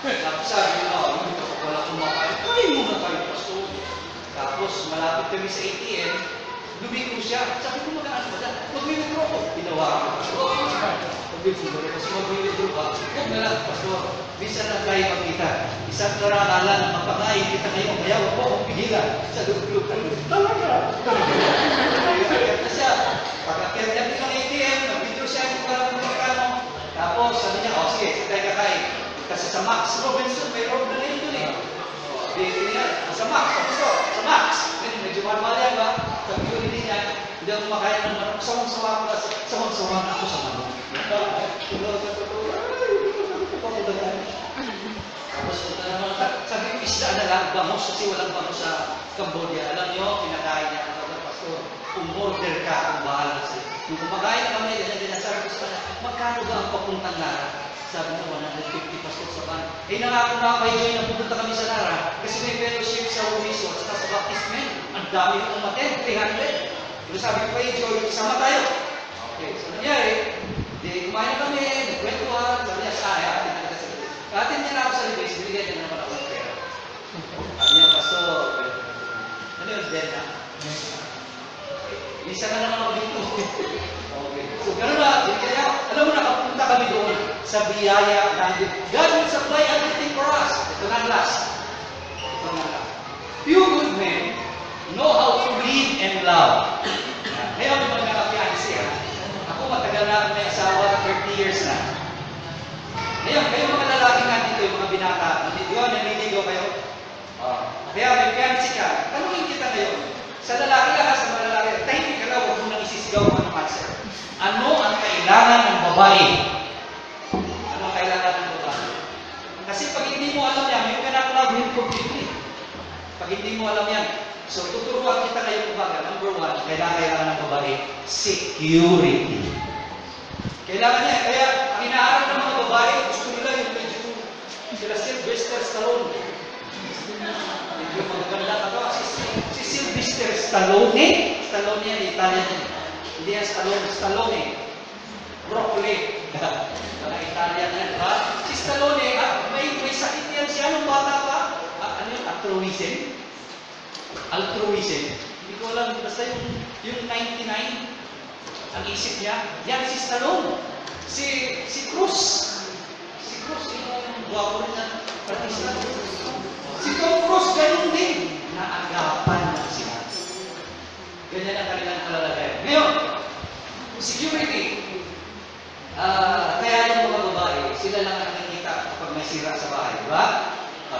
Tapos sabi niya, hindi ka pa pala kumakain. Kain mo na kayo, Pastor. Tapos, malapit kami sa ATM, lumiko siya. Sabi ko, mag-ano ba dyan? Mag-withdraw ko. Ginawa ko. Mag-withdraw. Kasi mag-withdraw ka. Huwag na lang, Pastor. Minsan lang tayo magkita. Isang karangalan na mapakain kita ngayon. Kaya huwag mo akong pigilan sa loob-loob. Talaga. Kaya na siya. Pagkakit niya ng ATM, nag-withdraw siya kung parang magkano. Tapos, sabi niya, sige, tayo kakain. sila kumakain ng manok. Sawang-sawa na ako sa manok. Tapos punta naman, sabi ko, isda na lang, bangus, kasi walang bangus sa Cambodia. Alam niyo, kinakain niya ako ng pastor. Umorder ka, kung bahala sa'yo. Kung kumakain kami, ganyan, sabi ko sa kanya, magkano ba ang papuntang Nara? Sabi niya, 150 pastor sa van. Eh, nangako na ako kayo na pupunta kami sa Nara, kasi may fellowship sa Resort, sa baptismen. Ang dami kong umaten, 300. Pero sabi ko kayo, Joy, isama tayo. Okay, so nangyari, di kumain na kami, nagkwentuhan, sabi niya, atin na kasi. Atin niya na ako sa libis, binigyan niya naman ako ng pera. Sabi niya, pastor, ano yun, Ben na? Isa na naman ako dito. Okay. So, gano'n na, binigyan niya, alam mo, nakapunta kami doon sa biyaya ng God will supply everything for us. Ito na last. Few good men know how to lead and love. Ngayon, yung mga nakapiansi, ako matagal na akong may asawa, 30 years na. Ngayon, kayo mga lalaki nga dito, yung mga binata, naniligaw kayo. Kaya may fiancé ka, tanungin kita ngayon, sa lalaki lang, sa mga lalaki, tahimik ka lang, huwag mo nang isisigaw ang ano answer. Ano ang kailangan ng babae? Ano ang kailangan ng babae? Kasi pag hindi mo alam yan, you cannot love him completely. Pag hindi mo alam yan, so tuturuan kita ngayon umaga, number 1, kailangan ng babae, security. Kailangan niya, kaya ang inaaral ng mga babae, gusto nila yung medyo sila Sylvester Stallone. Medyo magaganda ka to, si Sylvester Stallone, Stallone yan, Italian yan. Hindi yan Stallone. Broccoli. Mga Italian yan, ha? Si Stallone, may sakit yan siya nung bata pa. Ano yung altruism? Altruism. Hindi ko alam, basta yung 99, ang isip niya, yan si Stallone. Si Cruz. Si Cruz, yung guwapo rin na artista. Si Tom Cruise, ganun din. Naagapan na sila. Ganyan ang kanilang kalalagay. Ngayon, security. Kaya yung mga babae, sila lang ang nakikita kapag may sira sa bahay. Diba?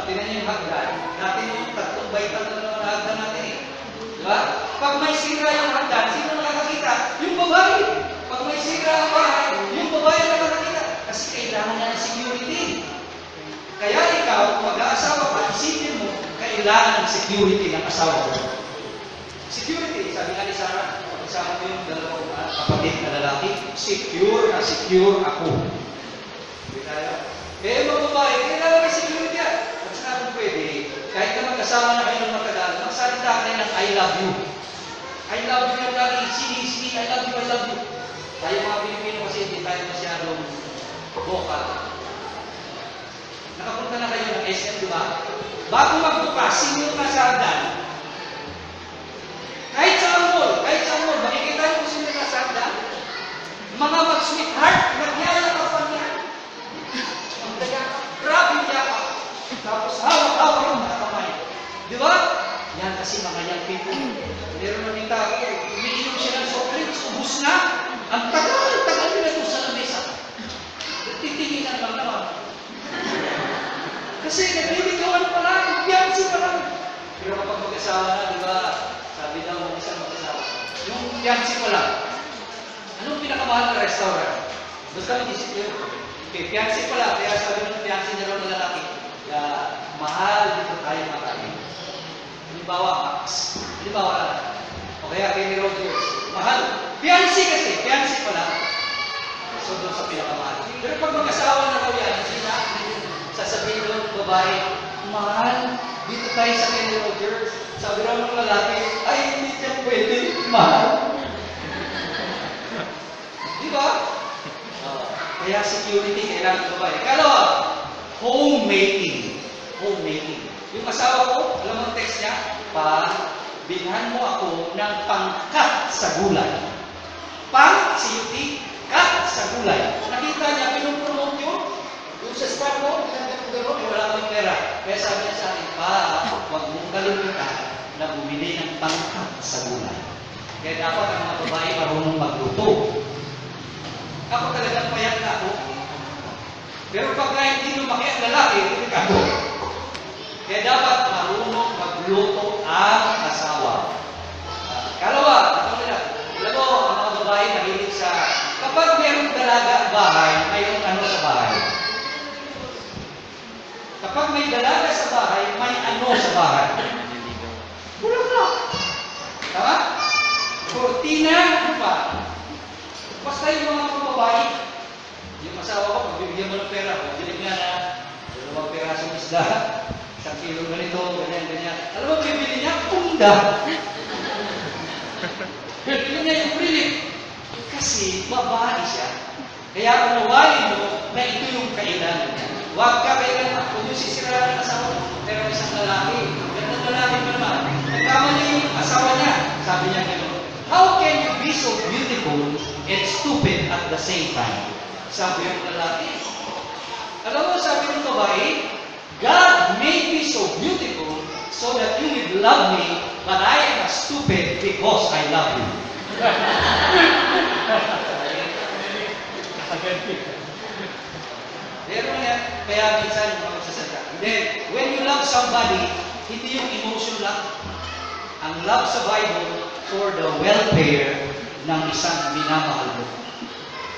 Tingnan niyo yung hagdan. Dati yung 3 baitan na naman ang hagdan natin eh. Diba? Pag may sira yung hagdan, sino nakakakita? Yung babae. Pag may sira ang bahay, yung babae nakakakita. Kasi kailangan niya ng security. Kaya ikaw, mag-aasawa ka, isipin mo, kailangan ng security ng asawa mo. Security, sabi nga ni Sarah, kasama ko yung dalawang kapatid na lalaki, secure na secure ako. Hindi tayo? Eh, mga babae, kailangan may security yan. At saka kung pwede, kahit na mag-asawa na kayo ng matagal, magsalita kayo ng I love you. I love you yung lagi, sini, I love you, I love you. Tayo mga Pilipino kasi hindi tayo masyadong vocal. Nakapunta na kayo ng SM, di ba? Bago magbukas, senior na sa hagdan. Kahit sa mall, makikita niyo kung sino na sa hagdan. Mga mag-sweetheart, nagyayakapan niya. Ang dayakap, grabe yakap. Tapos hawak-hawak yung mga kamay. Di ba? Yan kasi mga young people. Meron na nita ako, umiinom siya ng soft drinks, ubus na. Ang tagal nila doon sa lamesa. Titinginan lang naman. Kasi nagliligawan pa lang, fiancé pa lang. Pero kapag mag-asawa na, di ba, sabi daw ng isang mag-asawa, yung fiancé pa lang, anong pinakamahal na restaurant? Basta mag-isip yun. Okay, fiancé pa lang, kaya sabi ng fiancé niya raw ng lalaki, mahal dito tayo makain. Halimbawa, Max. Halimbawa lang. O kaya Kenny Rogers. Mahal. Fiancé kasi, fiancé pa lang. So doon sa pinakamahal. Pero pag mag-asawa na raw yan, hindi na, sasabihin doon, babae, mahal, dito tayo sa Kenny Rogers. Sabi raw ng lalaki, ay, hindi siya pwede, mahal. Di ba? Kaya security kailangan babae. Kalawa, homemaking. Homemaking. Yung asawa ko, alam mo ang text niya, bilhan mo ako ng pangkat sa gulay. Pang-CUT, kat sa gulay. Nakita niya, pinupromote yun. Yung sa star mo, gano'n, wala kaming pera. Kaya sabi niya sa akin, huwag mong kalimutan na bumili ng pangkat sa gulay. Kaya dapat ang mga babae marunong magluto. Ako talagang payat na ako. Pero pagka hindi lumaki ang lalaki, delikado. Kaya dapat marunong magluto ang asawa. Kalawa, Kapag may dalaga sa bahay, may ano sa bahay? Bulaklak. Tama? Kortina, ano pa? Basta yung mga babae, yung asawa ko, pagbibigyan mo ng pera, pagbilig nga na 2 pirasong isda, 1 kilo ganito, ganyan. Alam mo, bibili niya, punda. Bibili niya yung prilit. Kasi babae siya. Kaya unawain mo na ito yung kailangan niya. Huwag ka kailangan, kung yung sisiraan ng asawa mo, pero isang lalaki. Ganang lalaki mo naman. Nagkamali yung asawa niya. Sabi niya gano'n, how can you be so beautiful and stupid at the same time? Sabi ng lalaki. Alam mo, sabi ng babae, God made me so beautiful so that you would love me, but I am a stupid because I love you. Pero nga, kaya minsan yung mga sasalita. Then, when you love somebody, hindi yung emotion lang. Ang love sa Bible for the welfare ng isang minamahal mo.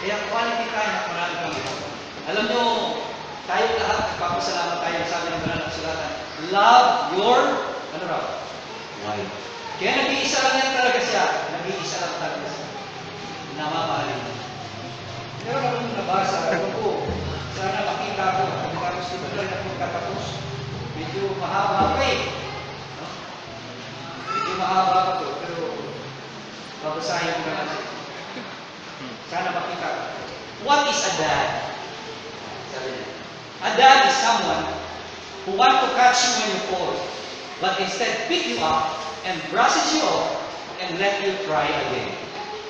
Kaya quality time at marami kang ginagawa. Alam nyo, tayo lahat, nagpapasalamat tayo, sabi ng banal na kasulatan, love your, ano raw? Wife. Kaya nag-iisa lang yan talaga siya. Nag-iisa lang talaga siya. Namamahalin mo. Pero ako nabasa, ako po, sana makita ko, tapos dito lang ako magkatapos. Medyo mahaba pa eh. No? Medyo mahaba pa to, pero babasahin ko na lang siya. Sana makita ko. What is a dad? Sabi niya. A dad is someone who wants to catch you when you fall, but instead pick you up and brushes you off and let you try again.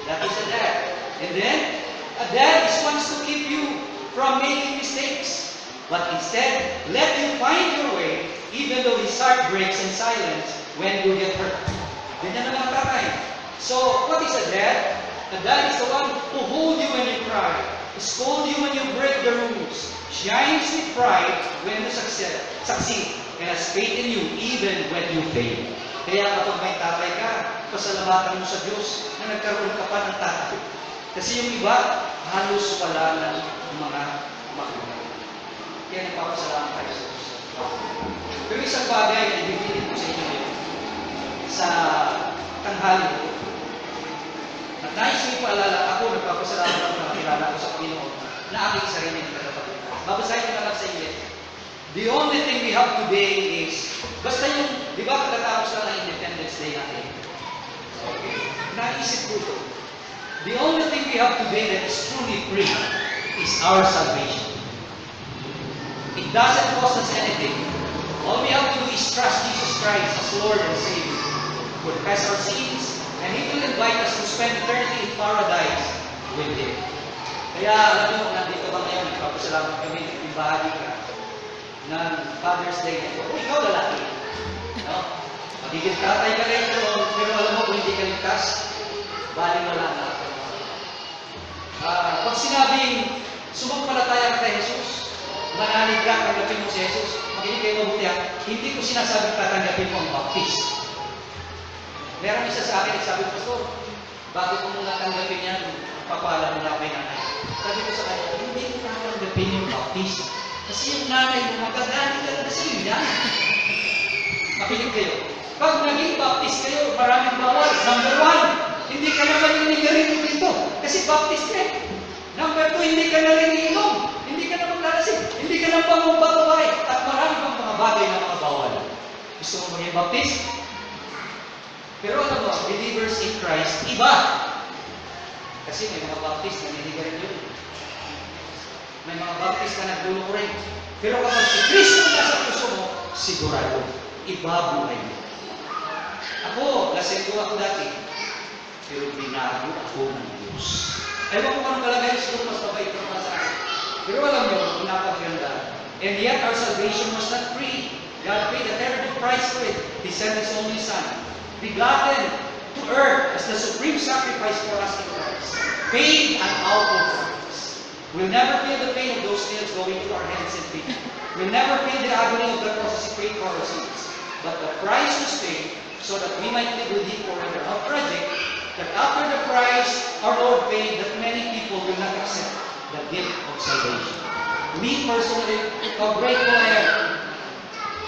That is a dad. And then, a dad is wants to keep you from making mistakes, but instead let you find your way, even though his heart breaks in silence when you get hurt. Ganyan ang mga tatay. So, what is a dad? A dad is the one who holds you when you cry, scold you when you break the rules, shines with pride when you succeed, and has faith in you even when you fail. Kaya kapag may tatay ka, pasalamatan mo sa Diyos na nagkaroon ka pa ng tatay. Kasi yung iba, halos wala ng mga magulang. Kaya nagpapasalamat tayo sa Diyos. Pero isang bagay na ibigin ko sa inyo ngayon, sa tanghali ko, at nais ko ipaalala, ako nagpapasalamat ako na nakilala ko sa Panginoon na aking sarili ng tagapagligtas. Babasahin ko na lang sa English. The only thing we have today is, basta yung, di ba pagkatapos lang ng Independence Day natin? Okay. Naisip ko ito. The only thing we have today that is truly free is our salvation. It doesn't cost us anything. All we have to do is trust Jesus Christ as Lord and Savior. Confess our sins, and He will invite us to spend eternity in paradise with Him. Kaya alam nyo, nandito ba ngayon, nagpapasalamat kami, ibahagi ka ng Father's Day nito. O ikaw lalaki. No? Magiging tatay ka rin, pero alam mo kung hindi ka ligtas, bali wala na. Pag sinabing sumampalataya ka kay Jesus, manalig ka, tanggapin mo si Jesus, makinig kayo mabuti ha, hindi ko sinasabing tatanggapin mo ang baptist. Meron isa sa akin, sabi ko, Pastor, bakit mo muna tanggapin yan? Papala mo na kay nanay. Sabi ko sa kanya, hindi ko tatanggapin yung baptist. Kasi yung nanay mo, magagaling talaga sa iyo yan. Makinig kayo. Pag naging baptist kayo, maraming bawal. Number 1, hindi ka na maninigarilyo dito. Kasi baptist ka. Number 2, hindi ka na rin inom. Hindi ka na maglalasing. Hindi ka na pangubabay. At marami pang mga bagay na mga bawal. Gusto mo maging baptist? Pero alam mo, believers in Christ, iba. Kasi may mga baptist na naninigarilyo. May mga baptist na nagdulok rin. Pero kapag si Kristo nasa puso mo, sigurado, ibabuhay mo. Ako, lasenggo ako dati. Pero binago ako ng Diyos. Ewan ko anong kalagay, siguro mas mabait ka pa sa akin. Pero alam mo, napakaganda. And yet our salvation was not free. God paid a terrible price for it. He sent His only Son, begotten to earth as the supreme sacrifice for us in Christ. Paid an awful price. We'll never feel the pain of those nails going to our hands and feet. We'll never feel the agony of the cross as He paid for our sins. But the price was paid so that we might live with Him forever. How tragic that after the price our Lord paid, that many people will not accept the gift of salvation. Me personally, how grateful I am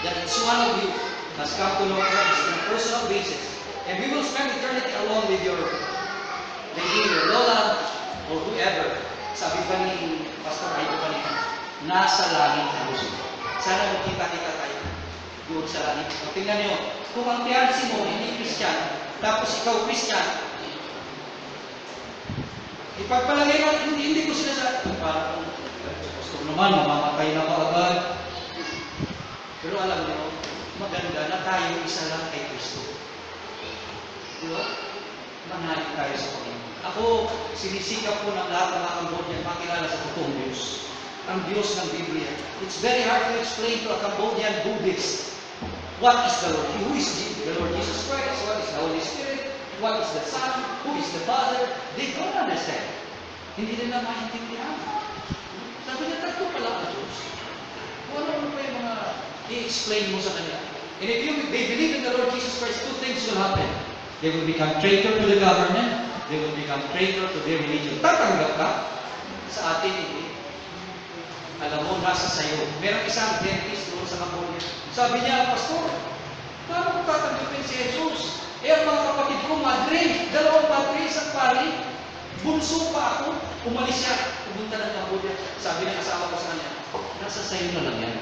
that each one of you has come to know Christ on a personal basis. And we will spend eternity along with your lola or whoever. Sabi pa ni Pastor Aito kanina, nasa langit na gusto. Sana magkita-kita tayo doon sa langit. O tingnan niyo, kung ang fiancé mo hindi Christian, tapos ikaw Christian, ipagpalagay mo, hindi ko sila sa... Parang, gusto naman, mamamatay na kaagad. Pero alam niyo, maganda na tayo isa lang kay Kristo. Di ba? Manalig tayo sa Panginoon. Ako, sinisikap ko ng lahat ng mga Cambodian makilala sa totoong Diyos. Ang Diyos ng Biblia. It's very hard to explain to a Cambodian Buddhist what is the Lord. Who is the Lord Jesus Christ? What is the Holy Spirit? What is the Son? Who is the Father? They don't understand. Hindi nila maintindihan. Sabi niya, tatlo pala ang Diyos. Kung ano pa yung mga i-explain mo sa kanila. And if they believe in the Lord Jesus Christ, two things will happen. They will become traitor to the government. They will become traitor to their religion. Tatanggap ka? Sa atin, hindi. Alam mo, nasa sayo. Merong isang dentist doon sa Cambodia. Sabi niya, Pastor, paano ko tatanggapin si Jesus? Eh, ang mga kapatid ko, madre, dalawang madre, isang pari. Bunso pa ako. Umalis siya. Pumunta ng Cambodia. Sabi ng asawa ko sa kanya, nasa sayo na lang yan.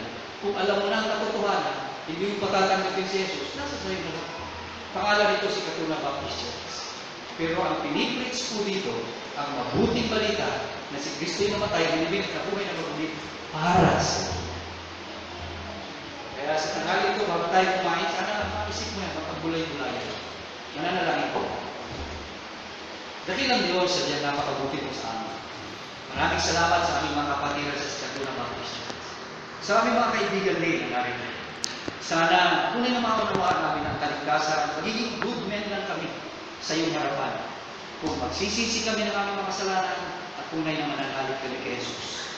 Kung alam mo na ang katotohanan, hindi mo patatanggapin si Jesus, nasa sayo na lang. Pangalan nito si Katuna Baptist Church. Pero ang pinipreach po dito, ang mabuting balita na si Kristo'y namatay, binibig at nabuhay na mabuti para sa iyo. Kaya sa tanghali ito, bago tayo kumain, sana maisip mo yan, mapagulay-gulay. Mananalangin ko. Dahil ang Diyos sa diyan napakabuti po sa amin. Maraming salamat sa aming mga kapatiran sa Katuna Baptist Church. Sa aming mga kaibigan din na narito. Sana, tunay na maunawaan namin ang kaligtasan, magiging good men lang kami sa iyong harapan. Kung magsisisi kami ng aming mga kasalanan at tunay na mananalig kami kay Jesus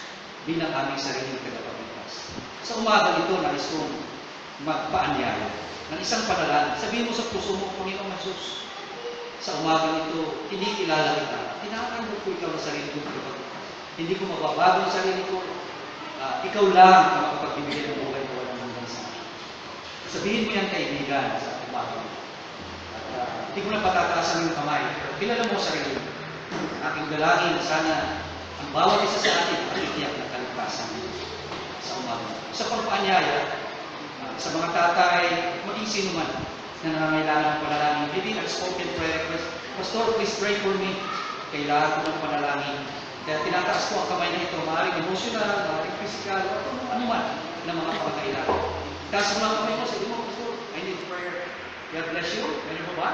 bilang aming sariling tagapagligtas. Sa umaga ito, nais kong magpaanyaya ng isang panalangin. Sabihin mo sa puso mo, Panginoong Jesus, sa umaga ito, kinikilala kita. Tinatanggap ko ikaw sa sarili kong tagapagligtas. Hindi ko mababago ang sarili ko. Ikaw lang ang makapagbibigay ng buhay ko walang hanggang sa akin. Sabihin mo yan, kaibigan, sa umaga. Hindi ko na patataasan yung kamay, pero kilala mo sarili. Aking dalangin, sana ang bawat isa sa atin makitiyak ng kaligtasan sa umaga. Sa pagpaanyaya, sa mga tatay, maging sino man na nangangailangan ng panalangin, maybe unspoken prayer request, Pastor, please pray for me. Kailangan ko ng panalangin. Kaya tinataas ko ang kamay na ito, maaaring emotional, maaaring physical, o ano man na mga pangailangan. Taas mo lang kamay mo, sabi mo, Pastor, I need prayer. God bless you. Meron mo ba?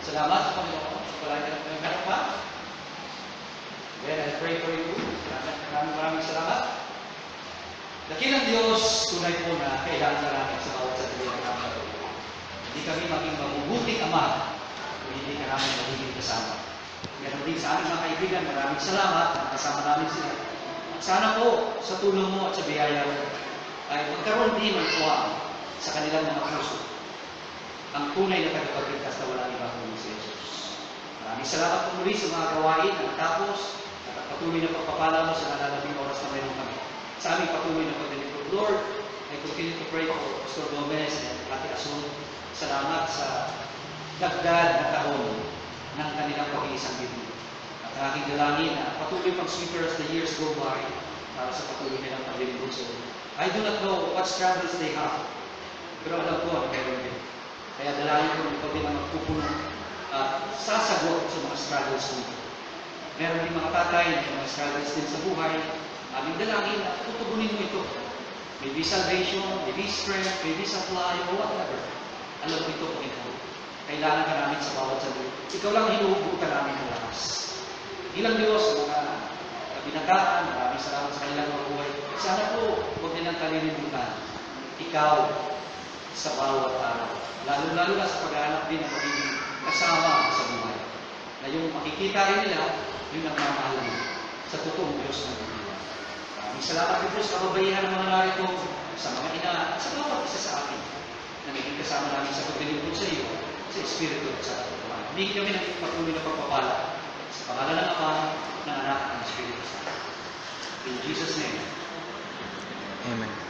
Salamat sa Panginoon. Wala ka ng meron pa? Then I pray for you. Maraming salamat. Dakilang Diyos, tunay po na kailangan na namin sa bawat sandali ng namin. Hindi kami maging mabubuting ama kung hindi ka namin magiging kasama. Meron din sa aming mga kaibigan, maraming salamat na kasama namin sila. At sana po, sa tulong mo at sa biyaya mo, ay magkaroon din ng tuwa sa kanilang mga puso ang tunay na tagapagligtas na walang iba kundi si Jesus. Maraming salamat po muli sa mga gawain na natapos at ang patuloy na pagpapala mo sa nalalabing oras na mayroon kami. Sa aming patuloy na paglilingkod, Lord, I continue to pray for Pastor Gomez and Ate Asun. Salamat sa dagdag na taon ng kanilang pag-iisang Biblia. At ang aking dalangin na patuloy pang sweeper as the years go by para sa patuloy nilang paglilingkod. So, I do not know what struggles they have. Pero alam ko ang meron din. Kaya dalangin ko ito din ang magpupuno at sasagot sa mga struggles nito. Meron din mga tatay na mga struggles din sa buhay. Aming dalangin na tutugunin mo ito. Maybe salvation, maybe strength, maybe supply, or whatever. Alam mo ito, Panginoon. Kailangan ka namin sa bawat sandali. Ikaw lang hinuhubutan namin ng lakas. Ilang Diyos, mga binataan, maraming salamat sa kanilang mga buhay. Sana po, huwag nilang kalilimutan. Ikaw, sa bawat araw. Lalo-lalo na sa paghahanap din ng magiging kasama sa buhay. Na yung makikita rin nila, yun ang mamahalan sa totoong Diyos ng Biblia. Maraming salamat po sa kababaihan ng mga narito, sa mga ina, at sa bawat isa sa atin na naging kasama namin sa paglilingkod sa iyo, sa Espiritu at sa katotohanan. Hindi kami naging patuloy na pagpapala sa pangalan ng Ama, ng Anak, at ng Espiritu Santo. In Jesus' name. Amen.